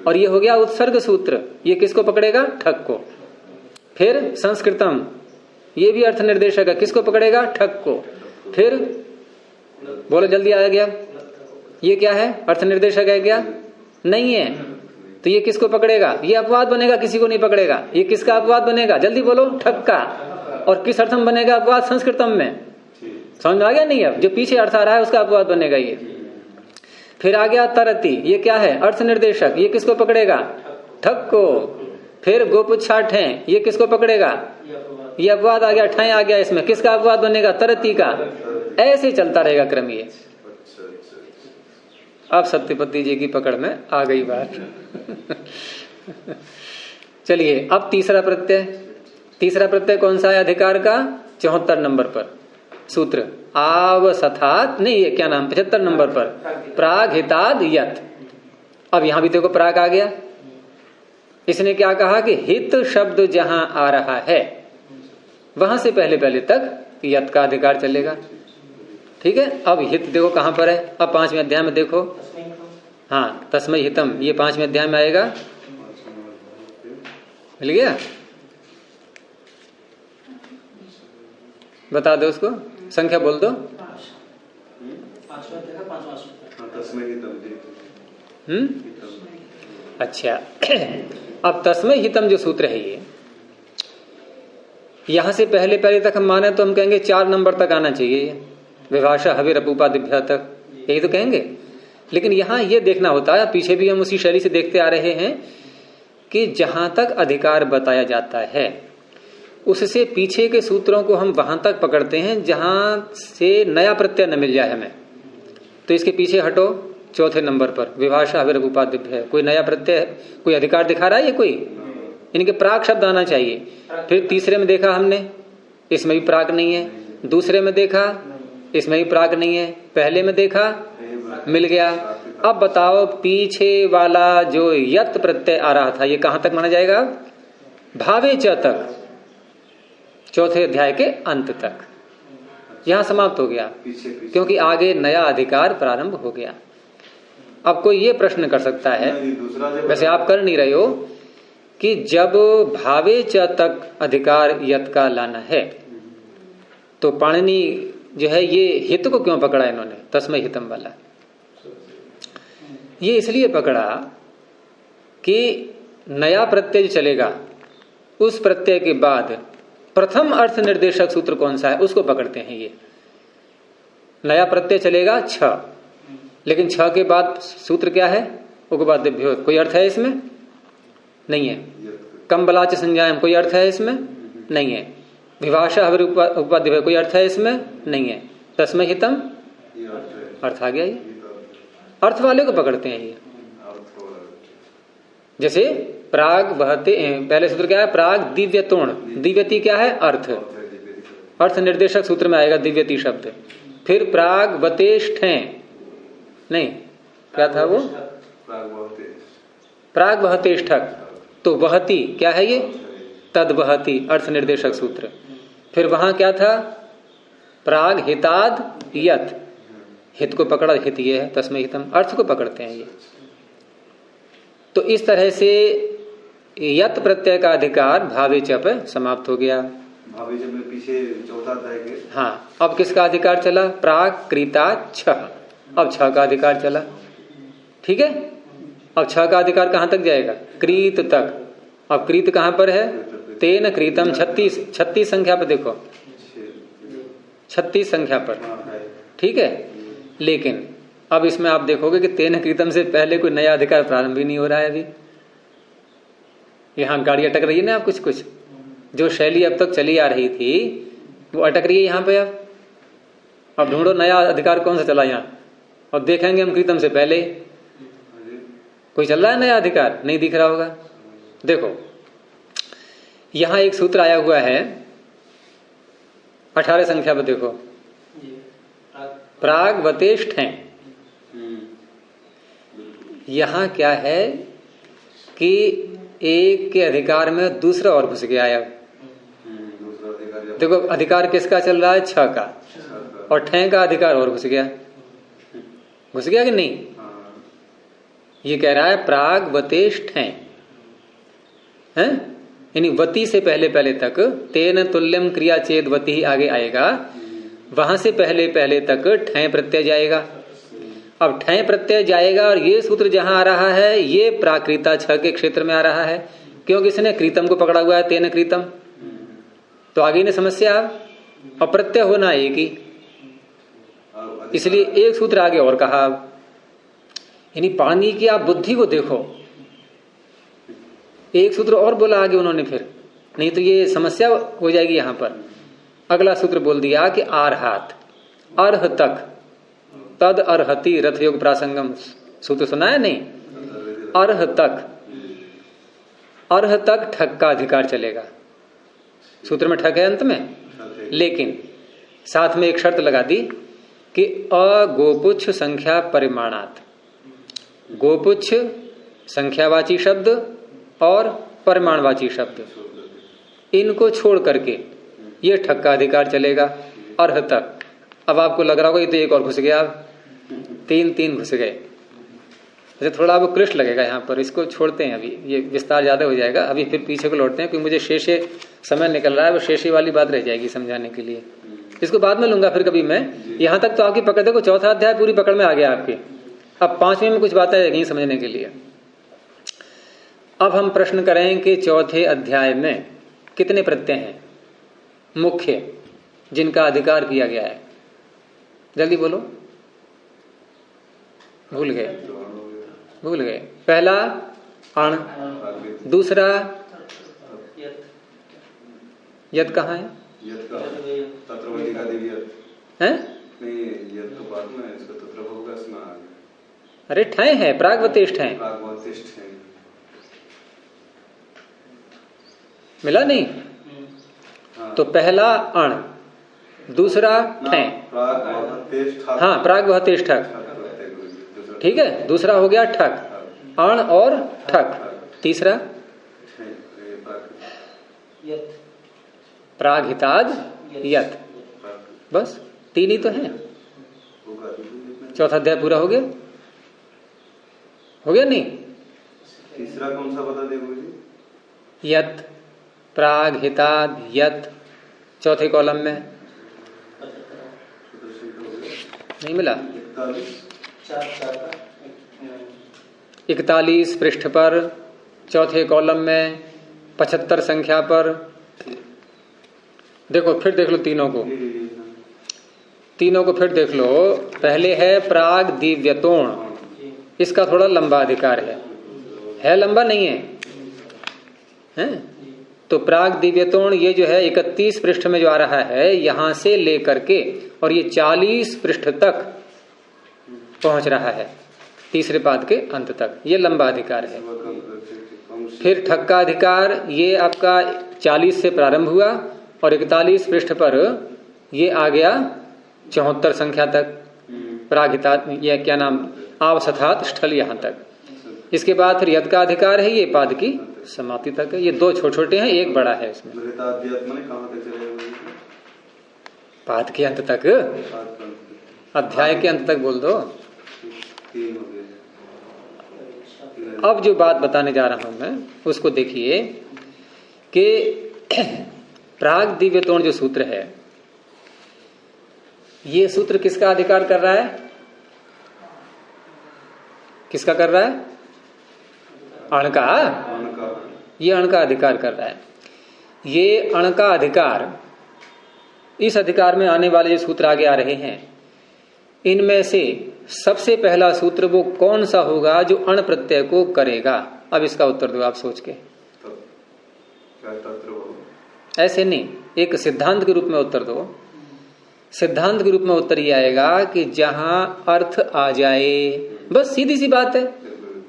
और ये हो गया उत्सर्ग सूत्र। ये किसको पकड़ेगा? ठग को। फिर संस्कृतम, ये भी अर्थ निर्देशक है। किसको पकड़ेगा? ठग को। फिर बोलो जल्दी, आ गया। ये क्या है? अर्थ निर्देशक है क्या? नहीं है। तो ये किसको पकड़ेगा? ये अपवाद बनेगा, किसी को नहीं पकड़ेगा। ये किसका अपवाद बनेगा? जल्दी बोलो। ठग का। और किस अर्थ में बनेगा अपवाद? संस्कृतम में। समझ में आ गया नहीं? अब जो पीछे अर्थ आ रहा है उसका अपवाद बनेगा ये। फिर आ गया तरति, ये क्या है? अर्थ निर्देशक। ये किसको पकड़ेगा? ठग को। फिर गोपुच्छाठ है, ये किसको पकड़ेगा? ये अपवाद आ गया, ठय आ गया। इसमें किसका अपवाद बनेगा? तरति का। ऐसे चलता रहेगा क्रम ये। अब सत्यपति जी की पकड़ में आ गई बात। चलिए अब तीसरा प्रत्यय। तीसरा प्रत्यय कौन सा है अधिकार का? 74 नंबर पर सूत्र। आवसथात नहीं, ये क्या नाम? 75 नंबर पर प्राग हिताद यत। अब यहां भी देखो प्राग आ गया। इसने क्या कहा कि हित शब्द जहां आ रहा है वहां से पहले पहले तक यत का अधिकार चलेगा। ठीक है। अब हित देखो कहां पर है। अब 5वें अध्याय में देखो। हाँ, तस्मै हितम, ये 5वें अध्याय में आएगा। मिल गया? बता दो उसको, संख्या बोल दो। अच्छा। अब तस्मै हितम जो सूत्र है ये, यहां से पहले पहले तक हम माने तो हम कहेंगे 4 नंबर तक आना चाहिए। विभाषा हविर अपूपादिभ्य तक, यही तो कहेंगे। लेकिन यहां ये देखना होता है, पीछे भी हम उसी शैली से देखते आ रहे हैं कि जहां तक अधिकार बताया जाता है उससे पीछे के सूत्रों को हम वहां तक पकड़ते हैं जहां से नया प्रत्यय न मिल जाए हमें। तो इसके पीछे हटो, 4थे नंबर पर विभाषा हविर अपूपादिभ्य, कोई नया प्रत्यय, कोई अधिकार दिखा रहा है ये कोई? इनके प्राक शब्द आना चाहिए। फिर तीसरे में देखा हमने, इसमें भी प्राक नहीं है। दूसरे में देखा, इसमें भी प्राक नहीं है। पहले में देखा, मिल गया। अब बताओ पीछे वाला जो यत प्रत्यय आ रहा था ये कहां तक माना जाएगा? भावे च तक, 4थे अध्याय के अंत तक। यहां समाप्त हो गया क्योंकि आगे नया अधिकार प्रारंभ हो गया। अब कोई ये प्रश्न कर सकता है, वैसे आप कर नहीं रहे हो, कि जब भावे च तक अधिकार यत का लाना है तो पाणिनि जो है ये हित को क्यों पकड़ा इन्होंने? तस्मै हितम वाला ये इसलिए पकड़ा कि नया प्रत्यय चलेगा, उस प्रत्यय के बाद प्रथम अर्थ निर्देशक सूत्र कौन सा है उसको पकड़ते हैं। ये नया प्रत्यय चलेगा 6, लेकिन 6 के बाद सूत्र क्या है? उगबादिभ्यो। कोई अर्थ है इसमें? नहीं है। कम्बलाच संज्ञायम, कोई अर्थ है इसमें? नहीं है। विभाषा हविर उपाधिभ्यो, कोई अर्थ है इसमें? नहीं है। तस्मै हितम, अर्थ आ गया। ये अर्थ वाले को पकड़ते हैं ये। जैसे प्राग वहते, पहले सूत्र क्या है? प्राग दिव्यतोण। दिव्यति क्या है? अर्थ। अर्थ निर्देशक सूत्र में आएगा दिव्यति शब्द। फिर प्राग वतेष्ठे, नहीं क्या था वो? प्राग वहतेष्ठक। तो वहती क्या है ये? तद वहती, अर्थ निर्देशक सूत्र। फिर वहां क्या था? प्राग हिताद यत, हित को पकड़ा, हित ये है, तस्मै हितम, अर्थ को पकड़ते हैं ये। तो इस तरह से यत प्रत्यय का अधिकार भावे चप समाप्त हो गया। भावे जब में पीछे चौथा अध्याय के, हाँ, अब किसका अधिकार चला? प्राग क्रीता छह। अब छह का अधिकार चला, ठीक है। अब छह का अधिकार कहां तक जाएगा? क्रीत तक। अब क्रीत कहां पर है? तेन क्रीतम, 36 संख्या पर देखो, 36 संख्या पर, ठीक है। लेकिन अब इसमें आप देखोगे कि तेन क्रीतम से पहले कोई नया अधिकार प्रारंभ ही नहीं हो रहा है अभी। यहां गाड़ी अटक रही है ना, कुछ कुछ जो शैली अब तक चली आ रही थी वो अटक रही है यहां पे। अब ढूंढो नया अधिकार कौन सा चला यहाँ। और देखेंगे हम क्रीतम से पहले कोई चल रहा है नया अधिकार? नहीं दिख रहा होगा। देखो यहां एक सूत्र आया हुआ है 18 संख्या पर, देखो प्राग वतेष्ठ है। यहां क्या है कि एक के अधिकार में दूसरा और घुस गया है। देखो अधिकार किसका चल रहा है? 6 का, और ठे का अधिकार और घुस गया। घुस गया कि नहीं? ये कह रहा है प्राग वतेष्ठ है, यानी वती से पहले पहले तक, तेन तुल्यम क्रिया चेद वती आगे आएगा, वहां से पहले पहले तक ठय प्रत्यय जाएगा। अब ठय प्रत्यय जाएगा और ये सूत्र जहां आ रहा है ये प्राकृता छह के क्षेत्र में आ रहा है, क्योंकि इसने क्रीतम को पकड़ा हुआ है, तेन क्रीतम। तो आगे ने समस्या, अप्रत्यय होना एक ही, इसलिए एक सूत्र आगे और कहा। यानी पाणिनि की आप बुद्धि को देखो, एक सूत्र और बोला आगे उन्होंने, फिर नहीं तो ये समस्या हो जाएगी यहां पर। अगला सूत्र बोल दिया कि आर्हात, अर्ह तक, तद अर्हति, रथ योग प्रासंगम सूत्र सुना है नहीं? अर्ह तक, अर्ह तक ठक का अधिकार चलेगा। सूत्र में ठक है अंत में, लेकिन साथ में एक शर्त लगा दी कि अगोपुच्छ संख्या परिमाणात। गोपुच्छ संख्यावाची शब्द और परिमाणवाची शब्द, इनको छोड़ करके ये ठक का अधिकार चलेगा अर्ह तक। अब आपको लग रहा होगा ये तो एक और घुस गया, तीन घुस गए। अच्छा थोड़ा अब क्लिष्ट लगेगा यहाँ पर, इसको छोड़ते हैं अभी, ये विस्तार ज्यादा हो जाएगा। अभी फिर पीछे को लौटते हैं, क्योंकि मुझे शेषे समय निकल रहा है, वो शेषे वाली बात रह जाएगी समझाने के लिए। इसको बाद में लूंगा फिर कभी मैं। यहाँ तक तो आपकी पकड़, देखो चौथा अध्याय पूरी पकड़ में आ गया आपकी। अब 5वें में कुछ बातें रहेंगी समझने के लिए। अब हम प्रश्न करें कि चौथे अध्याय में कितने प्रत्यय हैं मुख्य जिनका अधिकार किया गया है? जल्दी बोलो, भूल गए। पहला अण, दूसरा यद कहाँ है? अरे ठय है, प्रागवतेष्ठ है, मिला नहीं? तो पहला अण, दूसरा ठय, हाँ प्रागवतेष्ठक, ठीक है। दूसरा हो गया ठक, अण और ठक। तीसरा प्रागहिताद यत, बस 3 ही तो है। चौथा अध्याय पूरा हो गया, हो गया नहीं? तीसरा कौन सा बता देंगे? यत, प्रागहिताद यत, चौथे कॉलम में नहीं मिला। 41 पृष्ठ पर, चौथे कॉलम में 75 संख्या पर। देखो फिर देख लो तीनों को फिर देख लो। पहले है प्राग दिव्यतोण, इसका थोड़ा लंबा अधिकार है लंबा नहीं है? तो प्राग दिव्यतोण ये जो है 31 पृष्ठ में जो आ रहा है, यहां से लेकर के और ये 40 पृष्ठ तक पहुंच रहा है, तीसरे पाद के अंत तक, ये लंबा अधिकार है। फिर ठक का अधिकार ये आपका 40 से प्रारंभ हुआ और 41 पृष्ठ पर ये आ गया 74 संख्या तक प्रागिता, ये क्या नाम, आवसथात स्थल यहाँ तक। इसके बाद फिर यद का अधिकार है, ये पाद की समाप्ति तक है। ये दो छोटे छोटे हैं, एक बड़ा है इसमें। पाद के अंत तक, अध्याय के अंत तक बोल दो। अब जो बात बताने जा रहा हूं मैं उसको देखिए कि प्राग दिव्यतोण जो सूत्र है, ये सूत्र किसका अधिकार कर रहा है? किसका कर रहा है? अण का। ये अण का अधिकार कर रहा है। ये अण का अधिकार, इस अधिकार में आने वाले जो सूत्र आगे आ रहे हैं, इनमें से सबसे पहला सूत्र वो कौन सा होगा जो अण प्रत्यय को करेगा? अब इसका उत्तर दो आप सोच के। ऐसे नहीं, एक सिद्धांत के रूप में उत्तर दो। सिद्धांत के रूप में उत्तर ये आएगा कि जहां अर्थ आ जाए, बस सीधी सी बात है,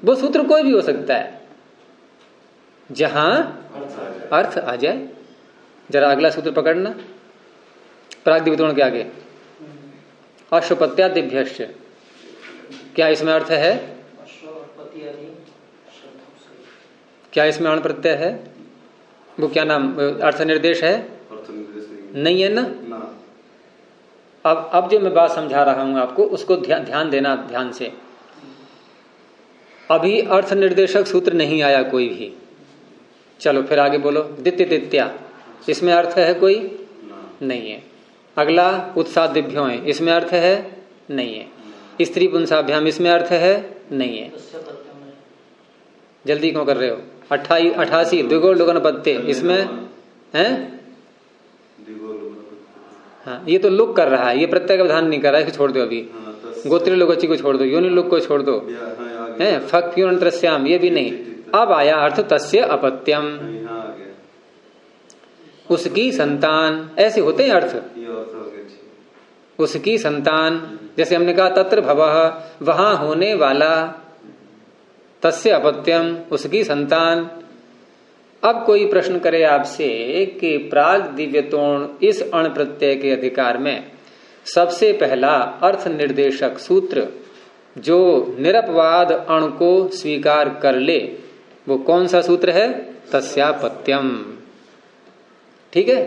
वो सूत्र कोई भी हो सकता है, जहां अर्थ आ जाए। जरा अगला सूत्र पकड़ना, प्राग दिव्यतोण के आगे, अश्वपत्यादिभ्यश्च, क्या इसमें अर्थ है? क्या इसमें अण प्रत्यय है? वो क्या नाम, अर्थ निर्देश है? नहीं है ना? अब जो मैं बात समझा रहा हूं आपको, उसको ध्यान देना ध्यान से। अभी अर्थ निर्देशक सूत्र नहीं आया कोई भी। चलो फिर आगे बोलो। दित्य दित्या, इसमें अर्थ है कोई? नहीं है। अगला उत्सादिभ्यों है, इसमें अर्थ है? नहीं है। स्त्री पुंसाभ्याम, इसमें अर्थ है? नहीं है। जल्दी क्यों कर रहे हो? 88 द्विगोल लुगन पत्ते, इसमें है? हाँ, ये तो लुक कर रहा है, ये प्रत्यय का विधान नहीं कर रहा है, छोड़ दो अभी। गोत्री लोगोची को छोड़ दो, योनि लुक को छोड़ दो, है फक प्यून, ये भी नहीं। अब आया अर्थ तस्य अपत्यम, उसकी संतान। ऐसे होते हैं अर्थ, उसकी संतान। जैसे हमने कहा तत्र भवः, वहां होने वाला, तस्य अपत्यम, उसकी संतान। अब कोई प्रश्न करे आपसे कि प्राग दिव्यतोण इस अण प्रत्यय के अधिकार में सबसे पहला अर्थ निर्देशक सूत्र जो निरपवाद अण को स्वीकार कर ले, वो कौन सा सूत्र है? तस्यापत्यम। ठीक है।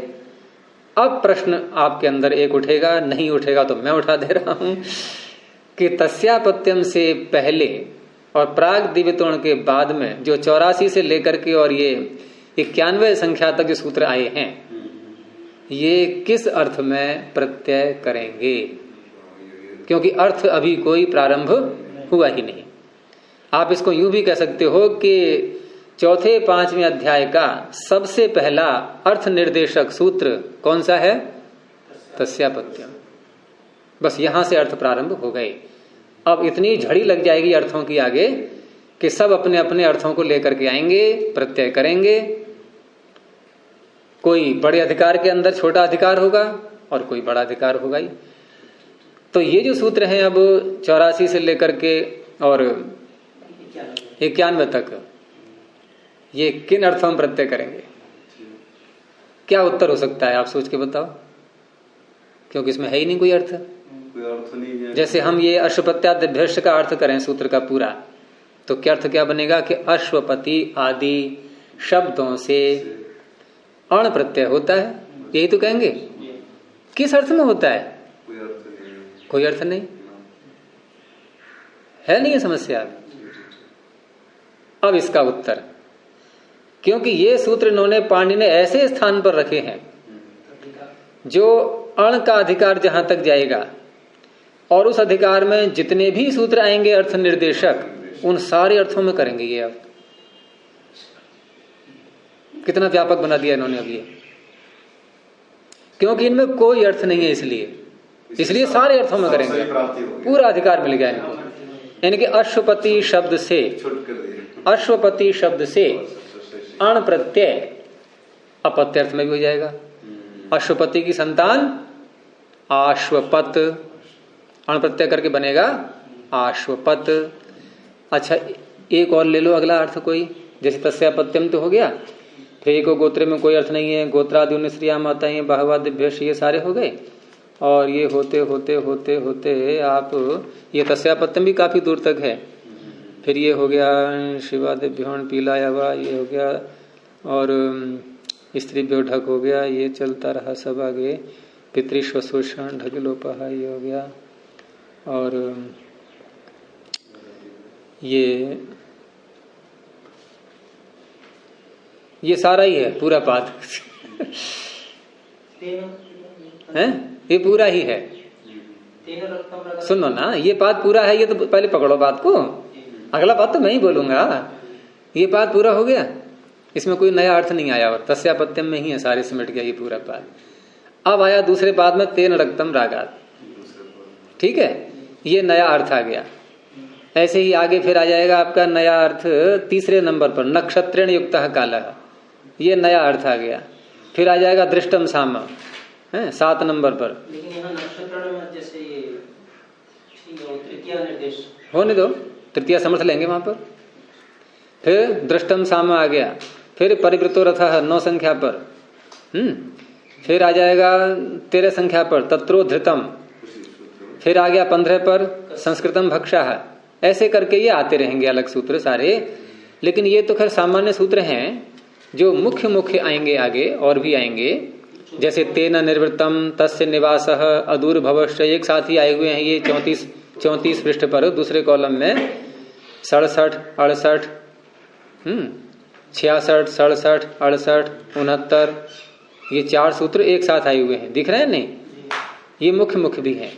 अब प्रश्न आपके अंदर एक उठेगा, नहीं उठेगा तो मैं उठा दे रहा हूं कि तस्यापत्यम से पहले और प्राग दिव्यतोण के बाद में जो 84 से लेकर के और ये 91 संख्या तक जो सूत्र आए हैं, ये किस अर्थ में प्रत्यय करेंगे? क्योंकि अर्थ अभी कोई प्रारंभ हुआ ही नहीं। आप इसको यूं भी कह सकते हो कि चौथे 5वें अध्याय का सबसे पहला अर्थ निर्देशक सूत्र कौन सा है? तस्यापत्यम। बस यहां से अर्थ प्रारंभ हो गए। अब इतनी झड़ी लग जाएगी अर्थों की आगे कि सब अपने अपने अर्थों को लेकर के आएंगे, प्रत्यय करेंगे। कोई बड़े अधिकार के अंदर छोटा अधिकार होगा और कोई बड़ा अधिकार होगा ही। तो ये जो सूत्र हैं अब 84 से लेकर के और 91 तक, ये किन अर्थों में प्रत्यय करेंगे? क्या उत्तर हो सकता है? आप सोच के बताओ, क्योंकि इसमें है ही नहीं कोई अर्थ। नहीं। जैसे हम ये अश्वपत्यादिभ्यश्च का अर्थ करें सूत्र का पूरा, तो क्या अर्थ क्या बनेगा कि अश्वपति आदि शब्दों से अण प्रत्यय होता है, यही तो कहेंगे। किस अर्थ में होता है? कोई अर्थ नहीं है, नहीं है समस्या। अब इसका उत्तर, क्योंकि ये सूत्र इन्होंने पाणिनि ने ऐसे स्थान पर रखे हैं जो अण का अधिकार जहां तक जाएगा, और उस अधिकार में जितने भी सूत्र आएंगे अर्थ निर्देशक, उन सारे अर्थों में करेंगे ये। अब कितना व्यापक बना दिया इन्होंने अब ये, क्योंकि इनमें कोई अर्थ नहीं है, इसलिए सारे अर्थों में करेंगे, पूरा अधिकार मिल गया इनको। यानी कि अश्वपति शब्द से, अश्वपति शब्द से अण प्रत्यय अपत्य अर्थ में भी हो जाएगा। अश्वपति की संतान आश्वपत, अण प्रत्यय करके बनेगा आश्वपत। अच्छा, एक और ले लो अगला अर्थ कोई, जैसे तस्यापत्यम तो हो गया, फिर एको गोत्रे में कोई अर्थ नहीं है, गोत्रादि उन्नश्रिया माता है, बहवा दिव्यश, ये सारे हो गए। और ये होते होते होते होते आप ये तस्यापत्यम भी काफी दूर तक है। फिर ये हो गया शिवा दिव्योण पीलायावा, ये हो गया, और स्त्री ढक हो गया, ये चलता रहा सब आगे। पितृश्वशोषण ढगिलोपहा ये हो गया, और ये सारा ही है पूरा पाद है, ये पूरा ही है। सुनो ना, ये पाद पूरा है, ये तो पहले पकड़ो बात को, अगला बात तो मैं ही बोलूंगा। ये पाद पूरा हो गया, इसमें कोई नया अर्थ नहीं आया, और तस्यापत्यम में ही है, सारे सिमट गया ये पूरा पाद। अब आया दूसरे पाद में तेन रक्तम रागात, ठीक है, ये नया अर्थ आ गया। ऐसे ही आगे फिर आ जाएगा आपका नया अर्थ तीसरे नंबर पर, नक्षत्रेण युक्त कालः, ये नया अर्थ आ गया। फिर आ जाएगा दृष्टम साम है 7 नंबर पर। लेकिन यहाँ नक्षत्र में जैसे ये तृतीय निर्देश होने दो, तृतीय समर्थ लेंगे वहां पर। फिर दृष्टम साम आ गया, फिर परिवृतो रथः 9 संख्या पर, फिर आ जाएगा 13 संख्या पर तत्रो धृतम, फिर आ गया 15 पर संस्कृतम भक्षा है। ऐसे करके ये आते रहेंगे अलग सूत्र सारे। लेकिन ये तो खैर सामान्य सूत्र हैं, जो मुख्य मुख्य आएंगे आगे और भी आएंगे, जैसे तेन निर्वृत्तम तस्य निवासः अदूर भवश्च, एक साथ ही आए हुए हैं ये 34 पृष्ठ पर दूसरे कॉलम में। 67, 68, 66, 67, 68, 69, ये 4 सूत्र एक साथ आए हुए हैं, दिख रहे हैं नहीं? ये मुख्य मुख्य भी हैं।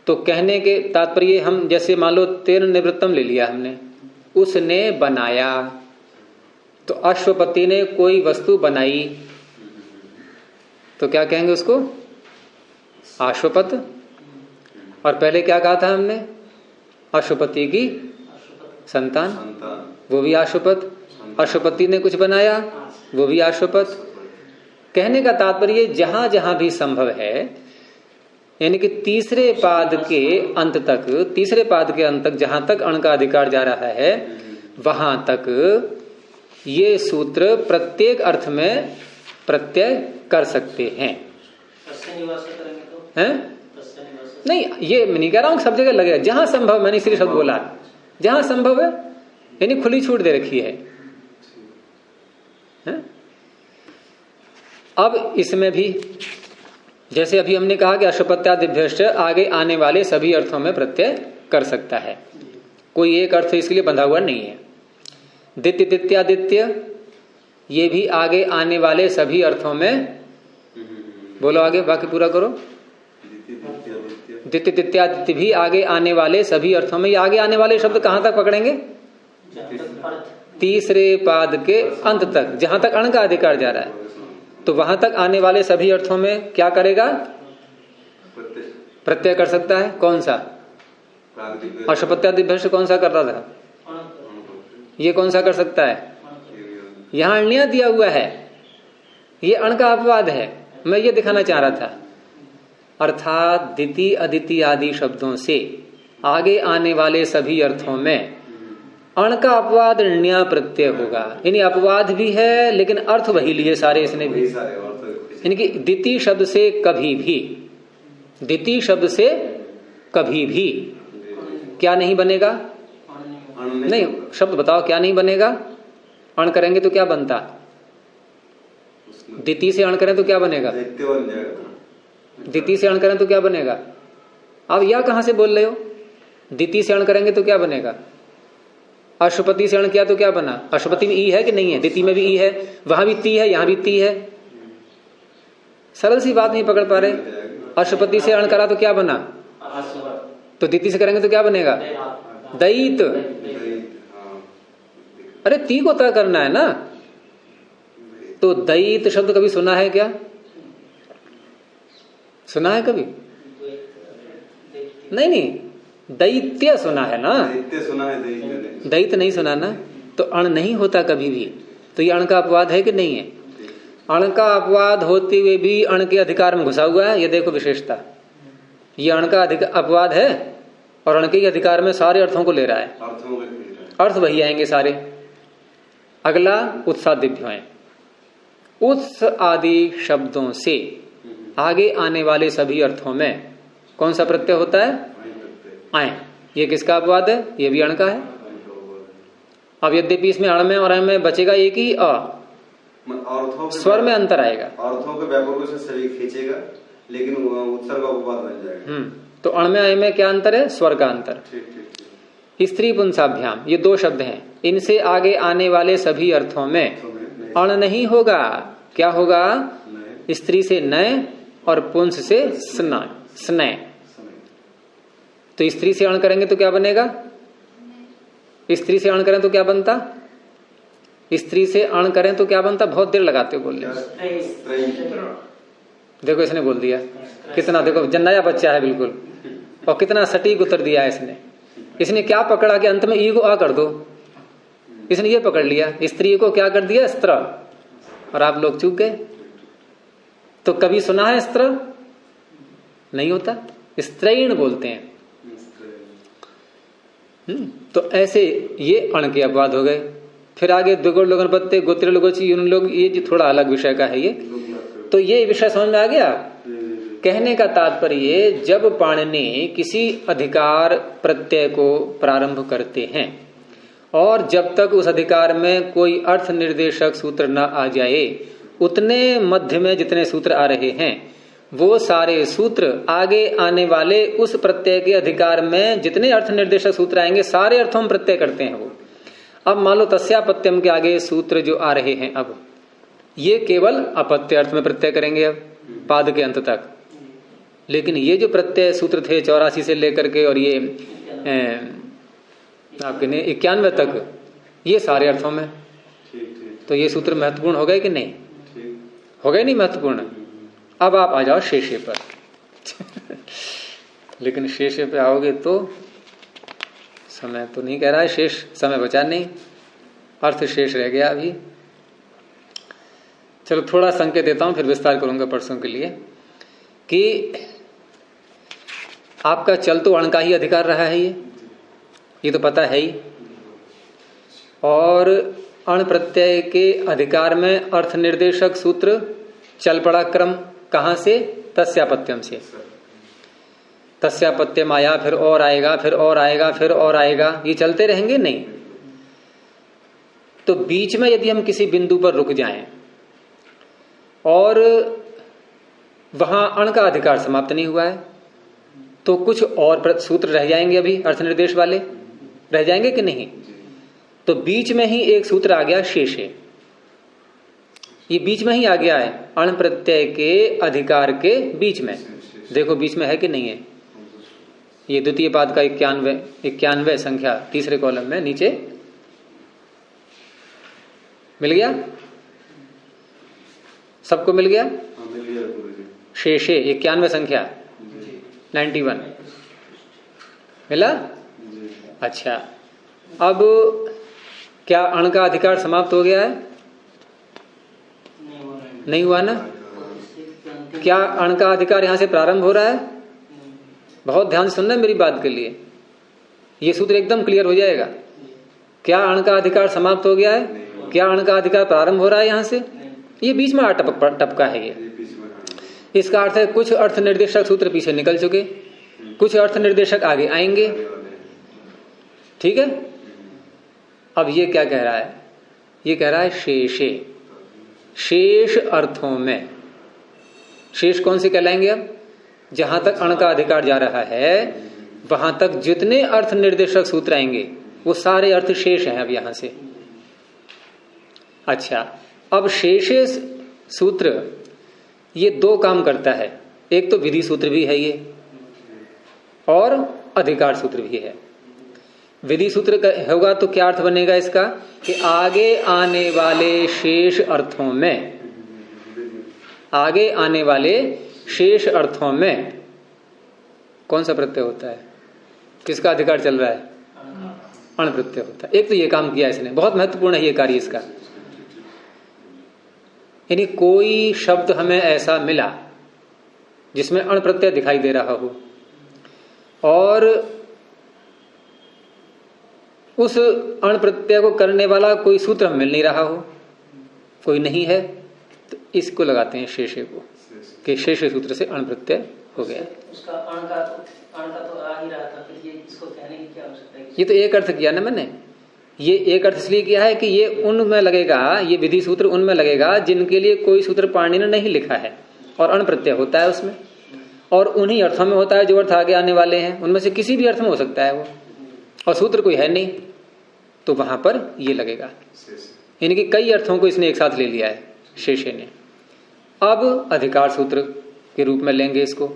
तो कहने के तात्पर्य हम जैसे मान लो तेन निवृत्तम ले लिया हमने, उसने बनाया, तो अश्वपति ने कोई वस्तु बनाई, तो क्या कहेंगे उसको? अश्वपत। और पहले क्या कहा था हमने? अश्वपति की संतान, वो भी अश्वपत। अश्वपति ने कुछ बनाया, वो भी अश्वपत। कहने का तात्पर्य जहां जहां भी संभव है, यानी कि तीसरे पाद के अंत तक जहां तक अण का अधिकार जा रहा है, वहां तक ये सूत्र प्रत्येक अर्थ में प्रत्यय कर सकते हैं। हैं? नहीं, ये मैं नहीं कह रहा हूं सब जगह लगेगा, जहां संभव, मैंने इसलिए शब्द बोला, जहां संभव है, यानी खुली छूट दे रखी है। हैं? अब इसमें भी जैसे अभी हमने कहा कि अश्वपत्यादिभ्यश्च आगे आने वाले सभी अर्थों में प्रत्यय कर सकता है, कोई एक अर्थ इसके लिए बंधा हुआ नहीं है। दित्य दित्यादित्य, ये भी आगे आने वाले सभी अर्थों में, बोलो आगे, वाक्य पूरा करो। दित्य दित्यादित्य भी आगे आने वाले सभी अर्थों में। ये आगे आने वाले शब्द कहां तक पकड़ेंगे? तीसरे पाद के अंत तक, जहां तक अण का अधिकार जा रहा है, तो वहां तक आने वाले सभी अर्थों में क्या करेगा? प्रत्यय कर सकता है। कौन सा? अश्वपत्यादिभ्यश्च कौन सा कर रहा था? ये कौन सा कर सकता है? यहां अण्य दिया हुआ है, ये अण का अपवाद है, मैं ये दिखाना चाह रहा था। अर्थात द्वितीय अदिति आदि शब्दों से आगे आने वाले सभी अर्थों में अण का अपवाद ण्य प्रत्यय होगा। यानी अपवाद भी है लेकिन अर्थ वही लिए सारे इसने भी, यानी कि द्वितीय शब्द से कभी भी, द्वितीय शब्द से कभी भी क्या नहीं बनेगा? नहीं, शब्द बताओ क्या नहीं बनेगा? अण करेंगे तो क्या बनता? द्वितीय से अण करें तो क्या बनेगा? द्वितीय से अण करें तो क्या बनेगा? अब यह कहां से बोल रहे हो? द्वितीय से अण करेंगे तो क्या बनेगा? अश्वपति से अण किया तो क्या बना? अश्वपति में ई है कि नहीं है? द्वितीय में भी ई है, वहां भी ती है, यहां भी ती है। सरल सी बात नहीं पकड़ पा रहे। अश्वपति से अण करा तो क्या बना? तो द्वितीय से करेंगे तो क्या बनेगा? दैत। अरे ती को तय करना है ना, तो दैत शब्द कभी सुना है क्या? सुना है कभी? नहीं, दैत्य सुना है ना, दैत्य सुना है, दैत नहीं सुना ना। तो अण नहीं होता कभी भी, तो ये अण का अपवाद है कि नहीं है? अण का अपवाद होते हुए भी अण के अधिकार में घुसा हुआ है, ये देखो विशेषता। ये अण का अपवाद है और अण के अधिकार में सारे अर्थों को ले रहा है, अर्थ वही आएंगे सारे। अगला उत्सादिभ्यों, उत्स आदि शब्दों से आगे आने वाले सभी अर्थों में कौन सा प्रत्यय होता है? आय। ये किसका अपवाद है? ये भी अण का है। अब यद्यपि इसमें अण में और अण में बचेगा एक ही अ, स्वर में अंतर आएगा। अर्थों के व्यापकों से सभी खींचेगा, लेकिन उत्सर्ग का उपवाद बन जाएगा। तो अण में अय में क्या अंतर है? स्वर का अंतर। स्त्री पुंसाभ्याम, ये दो शब्द हैं, इनसे आगे आने वाले सभी अर्थों में अण नहीं होगा। क्या होगा? स्त्री से नय और पुंस से स्नय, स्नय। तो स्त्री से अण करेंगे तो क्या बनेगा? स्त्री से अण करें तो क्या बनता? स्त्री से अण करें तो क्या बनता? बहुत देर लगाते हो बोलने। देखो इसने बोल दिया कितना, देखो जन्नाया बच्चा है बिल्कुल, और कितना सटीक उत्तर दिया है इसने। इसने क्या पकड़ा कि अंत में ई को आ कर दो, इसने ये पकड़ लिया। स्त्री को क्या कर दिया? स्त्र, और आप लोग चूक गए। तो कभी सुना है स्त्र? नहीं होता, स्त्रैण बोलते हैं। तो ऐसे ये अण के अपवाद हो गए। फिर आगे द्विगुण लोगन पत्ते गोत्र लोगोची, उन लोग, ये जो थोड़ा अलग विषय का है ये। तो ये विषय समझ में आ गया। कहने का तात्पर्य, जब पाणिनि किसी अधिकार प्रत्यय को प्रारंभ करते हैं और जब तक उस अधिकार में कोई अर्थ निर्देशक सूत्र न आ जाए, उतने मध्य में जितने सूत्र आ रहे हैं वो सारे सूत्र आगे आने वाले उस प्रत्यय के अधिकार में जितने अर्थ निर्देशक सूत्र आएंगे सारे अर्थों में प्रत्यय करते हैं वो। अब मान लो तस्यापत्यम के आगे सूत्र जो आ रहे हैं, अब ये केवल अपत्य अर्थ में प्रत्यय करेंगे अब पाद के अंत तक। लेकिन ये जो प्रत्यय सूत्र थे 84 से लेकर के और ये आपके 91 तक, ये सारे अर्थों में। तो ये सूत्र महत्वपूर्ण हो गए कि नहीं? हो गए नहीं महत्वपूर्ण? अब आप आ जाओ शेषे पर। लेकिन शेषे पे आओगे तो समय तो नहीं कह रहा है, शेष समय बचा नहीं, अर्थ शेष रह गया अभी। चलो थोड़ा संकेत देता हूं, फिर विस्तार करूंगा परसों के लिए। कि आपका चल तो अण का ही अधिकार रहा है, ये तो पता है ही। और अण प्रत्यय के अधिकार में अर्थ निर्देशक सूत्र चल पड़ा क्रम कहां से? तस्यापत्यम से। तस्यापत्यम आया, फिर और आएगा, फिर और आएगा, फिर और आएगा, ये चलते रहेंगे नहीं। तो बीच में यदि हम किसी बिंदु पर रुक जाएं और वहां अण का अधिकार समाप्त नहीं हुआ है, तो कुछ और सूत्र रह जाएंगे, अभी अर्थ निर्देश वाले रह जाएंगे कि नहीं? तो बीच में ही एक सूत्र आ गया शेषे, ये बीच में ही आ गया है, अण प्रत्यय के अधिकार के बीच में। देखो बीच में है कि नहीं है? ये द्वितीय पाद का 91 संख्या तीसरे कॉलम में नीचे मिल गया, सबको मिल गया? शेषे 91 संख्या 91 मिला? अच्छा, अब क्या अण का अधिकार समाप्त हो गया है? नहीं हुआ ना? क्या अण का अधिकार यहां से प्रारंभ हो रहा है? बहुत ध्यान से सुनना मेरी बात के लिए, ये सूत्र एकदम क्लियर हो जाएगा। क्या अण का अधिकार समाप्त हो गया है? क्या अण का अधिकार प्रारंभ हो रहा है यहां से? ये बीच में टपका है ये। इसका अर्थ है कुछ अर्थ निर्देशक सूत्र पीछे निकल चुके, कुछ अर्थ निर्देशक आगे आएंगे। ठीक है? अब ये क्या कह रहा है? ये कह रहा है शेषे, शेष अर्थों में। शेष कौन से कहलाएंगे? अब जहां तक अण का अधिकार जा रहा है वहां तक जितने अर्थ निर्देशक सूत्र आएंगे वो सारे अर्थ शेष हैं अब यहां से। अच्छा, अब शेषे सूत्र ये दो काम करता है, एक तो विधि सूत्र भी है ये और अधिकार सूत्र भी है। विधि सूत्र का होगा तो क्या अर्थ बनेगा इसका? कि आगे आने वाले शेष अर्थों में, आगे आने वाले शेष अर्थों में कौन सा प्रत्यय होता है? किसका अधिकार चल रहा है? अण प्रत्यय होता है। एक तो ये काम किया इसने, बहुत महत्वपूर्ण है ये कार्य इसका। यानी कोई शब्द हमें ऐसा मिला जिसमें अण प्रत्यय दिखाई दे रहा हो और उस अण प्रत्यय को करने वाला कोई सूत्र मिल नहीं रहा हो, कोई नहीं है, तो इसको लगाते हैं शेषे को, कि शेषे सूत्र से अण प्रत्यय हो गया। उसका अण का तो आ ही रहा था, फिर ये इसको कहने की क्या आवश्यकता है? ये तो एक अर्थ किया ना मैंने, ये एक अर्थ इसलिए किया है कि ये उनमें लगेगा, ये विधि सूत्र उनमें लगेगा जिनके लिए कोई सूत्र पाणिनि ने नहीं लिखा है और अण प्रत्यय होता है उसमें, और उन्हीं अर्थों में होता है जो अर्थ आगे आने वाले हैं, उनमें से किसी भी अर्थ में हो सकता है वो, और सूत्र कोई है नहीं, तो वहां पर ये लगेगा। यानी कि कई अर्थों को इसने एक साथ ले लिया है शेषे ने। अब अधिकार सूत्र के रूप में लेंगे इसको,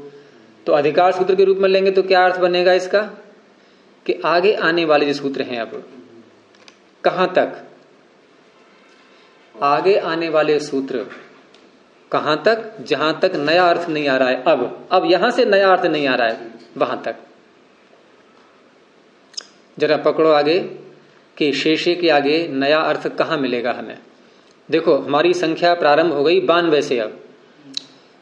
तो अधिकार सूत्र के रूप में लेंगे तो क्या अर्थ बनेगा इसका, कि आगे आने वाले जो सूत्र हैं, अब कहां तक आगे आने वाले सूत्र, कहां तक, जहां तक नया अर्थ नहीं आ रहा है, अब यहां से नया अर्थ नहीं आ रहा है वहां तक। जरा पकड़ो आगे कि शेषे के आगे नया अर्थ कहां मिलेगा हमें। देखो हमारी संख्या प्रारंभ हो गई 92 से, अब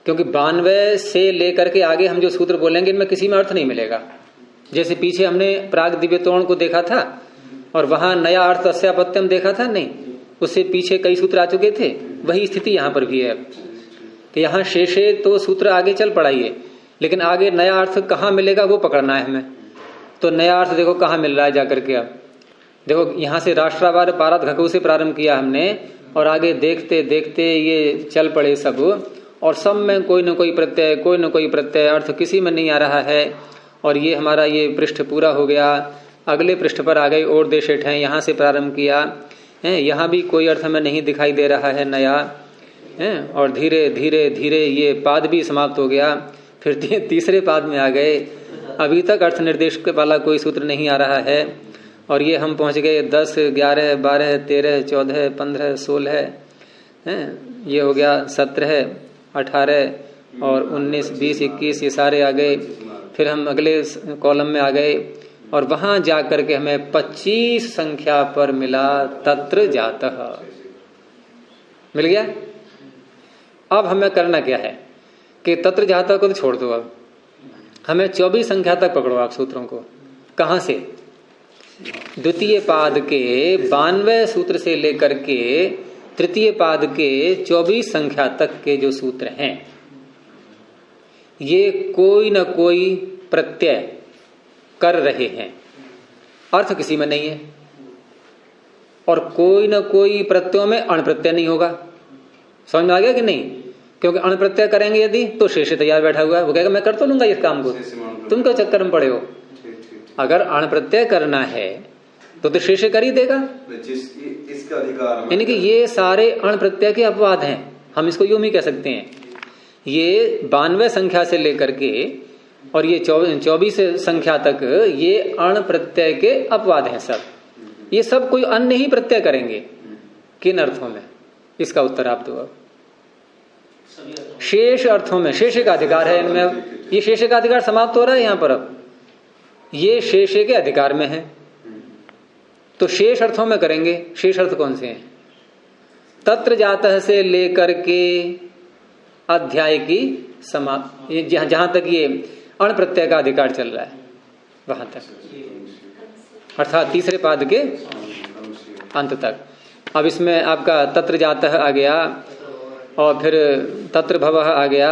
क्योंकि 92 से लेकर के आगे हम जो सूत्र बोलेंगे इनमें किसी में अर्थ नहीं मिलेगा। जैसे पीछे हमने प्राग दिव्य तोरण को देखा था और वहां नया अर्थ अस्यापत्यम देखा था, नहीं, उससे पीछे कई सूत्र आ चुके थे, वही स्थिति यहां पर भी है कि यहां शेषे तो सूत्र आगे चल पड़ा ही है, लेकिन आगे नया अर्थ कहां मिलेगा वो पकड़ना है हमें। तो नया अर्थ देखो कहां मिल रहा है जाकर के। अब देखो यहां से राष्ट्रावार पारद घकु से प्रारंभ किया हमने, और आगे देखते देखते ये चल पड़े सब, और सब में कोई न कोई प्रत्यय, कोई न कोई प्रत्यय, अर्थ किसी में नहीं आ रहा है, और ये हमारा ये पृष्ठ पूरा हो गया। अगले पृष्ठ पर आ गए और देशेठ हैं, यहां से प्रारंभ किया है, यहां भी कोई अर्थ में नहीं दिखाई दे रहा है नया है, और धीरे धीरे धीरे ये पाद भी समाप्त हो गया। फिर तीसरे पाद में आ गए, अभी तक अर्थ निर्देश वाला कोई सूत्र नहीं आ रहा है, और ये हम पहुंच गए 10, 11, 12, 13, 14, 15, 16 है, ये हो गया 17, 18 और 19, 20, 21, ये सारे आ गए। फिर हम अगले कॉलम में आ गए और वहां जाकर के हमें 25 संख्या पर मिला तत्र जातः, मिल गया। अब हमें करना क्या है कि तत्र जातः को तो छोड़ दो, अब हमें 24 संख्या तक पकड़ो आप सूत्रों को। कहां से? द्वितीय पाद के 92 सूत्र से लेकर के तृतीय पाद के 24 संख्या तक के जो सूत्र हैं, ये कोई न कोई प्रत्यय कर रहे हैं, अर्थ किसी में नहीं है, और कोई न कोई प्रत्ययों में अण प्रत्यय नहीं होगा। समझ में आ गया कि नहीं? क्योंकि अण प्रत्यय करेंगे यदि तो शेष तैयार बैठा हुआ है, वो कहेगा मैं कर तो लूंगा इस काम को, तुम क्यों चक्कर में पड़े हो। अगर अण प्रत्यय करना है तो शेष कर ही देगा, इसका अधिकार, यानी कि ये सारे अण प्रत्यय के अपवाद हैं, हम इसको यूं ही कह सकते हैं। ये 92 संख्या से लेकर के और ये 24 संख्या तक ये अण प्रत्यय के अपवाद हैं सब। ये सब कोई अन्य ही प्रत्यय करेंगे, किन अर्थों में? इसका उत्तर आप दो। अब शेष अर्थों में शेष का अधिकार है इनमें, ये शेष का अधिकार समाप्त हो रहा है यहाँ पर। अब ये शेष के अधिकार में है, तो शेष अर्थों में करेंगे। शेष अर्थ कौन से हैं? तत्र जातः से लेकर के अध्याय की समाप्त, जहां तक ये अण प्रत्यय का अधिकार चल रहा है वहां तक, अर्थात तीसरे पाद के अंत तक। अब इसमें आपका तत्र जातः आ गया, और फिर तत्र भवः आ गया,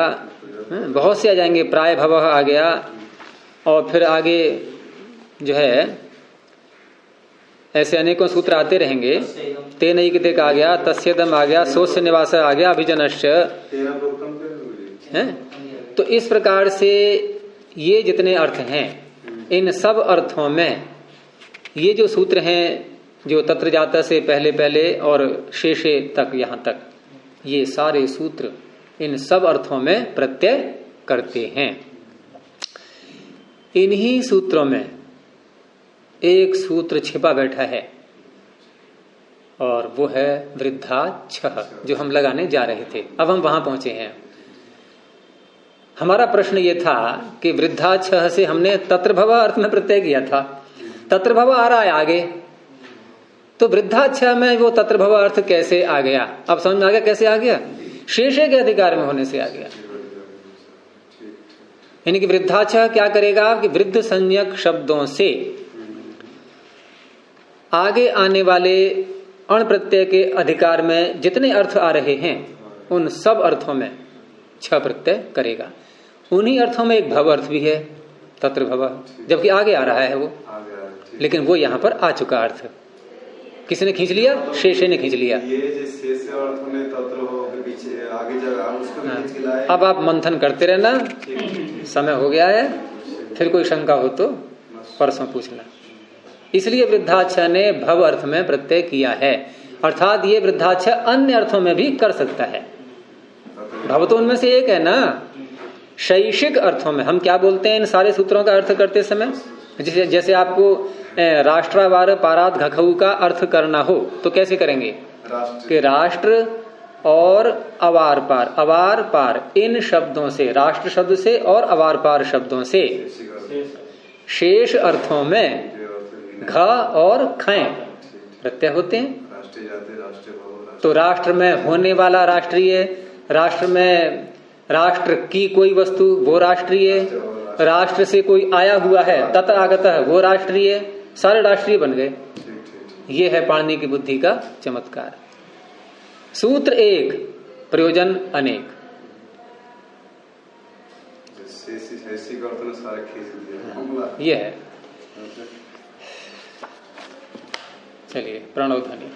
बहुत से आ जाएंगे, प्राय भवः आ गया, और फिर आगे जो है ऐसे अनेकों सूत्र आते रहेंगे। तेनैकिते का आ गया, तस्येदम आ गया, सोस्य निवास आ गया, अभिजनश्च है। तो इस प्रकार से ये जितने अर्थ हैं, इन सब अर्थों में ये जो सूत्र हैं जो तत्र जातः से पहले पहले और शेषे तक, यहां तक, ये सारे सूत्र इन सब अर्थों में प्रत्यय करते हैं। इन्हीं सूत्रों में एक सूत्र छिपा बैठा है, और वो है वृद्धा छह, जो हम लगाने जा रहे थे। अब हम वहां पहुंचे हैं। हमारा प्रश्न ये था कि वृद्धा छह से हमने तत्र भव अर्थ में प्रत्यय किया था, तत्र भव आ रहा है आगे, तो वृद्धा छह में वो तत्र भव अर्थ कैसे आ गया? अब समझ में आ गया कैसे आ गया? शेषे के अधिकार में होने से आ गया। यानी कि वृद्धा छह क्या करेगा कि वृद्ध संज्ञक शब्दों से आगे आने वाले अण प्रत्यय के अधिकार में जितने अर्थ आ रहे हैं उन सब अर्थों में छ प्रत्यय करेगा। उन्हीं अर्थों में एक भव अर्थ भी है, तत्र भव, जबकि आगे आ रहा है वो, लेकिन वो यहां पर आ चुका अर्थ। किसने खींच लिया? शेषे ने खींच लिया। ये जो शेष अर्थ में तत्र हो के पीछे आगे जगह उसको भी खींच के लाए। अब आप मंथन करते रहना, समय हो गया है, फिर कोई शंका हो तो परसों पूछना। इसलिए वृद्धाक्ष ने भव अर्थ में प्रत्यय किया है, अर्थात ये वृद्धाक्ष अन्य अर्थों में भी कर सकता है। भव तो उनमें से एक है ना। शैक्षिक अर्थों में हम क्या बोलते हैं इन सारे सूत्रों का अर्थ करते समय? जैसे आपको राष्ट्रावार पारात घखऊ का अर्थ करना हो तो कैसे करेंगे? कि राष्ट्र और अवार पार, अवार पार इन शब्दों से, राष्ट्र शब्द से और अवार पार शब्दों से शेष अर्थों में घ और खय प्रत्यय होते हैं। तो राष्ट्र में होने वाला राष्ट्रीय, राष्ट्र में राष्ट्र की कोई वस्तु वो राष्ट्रीय, राष्ट्र से कोई आया हुआ है तत् आगत है वो राष्ट्रीय, सारे राष्ट्रीय बन गए। ये है पाणिनि की बुद्धि का चमत्कार। सूत्र एक, प्रयोजन अनेक। ये है। चलिए प्रणव ध्वनि।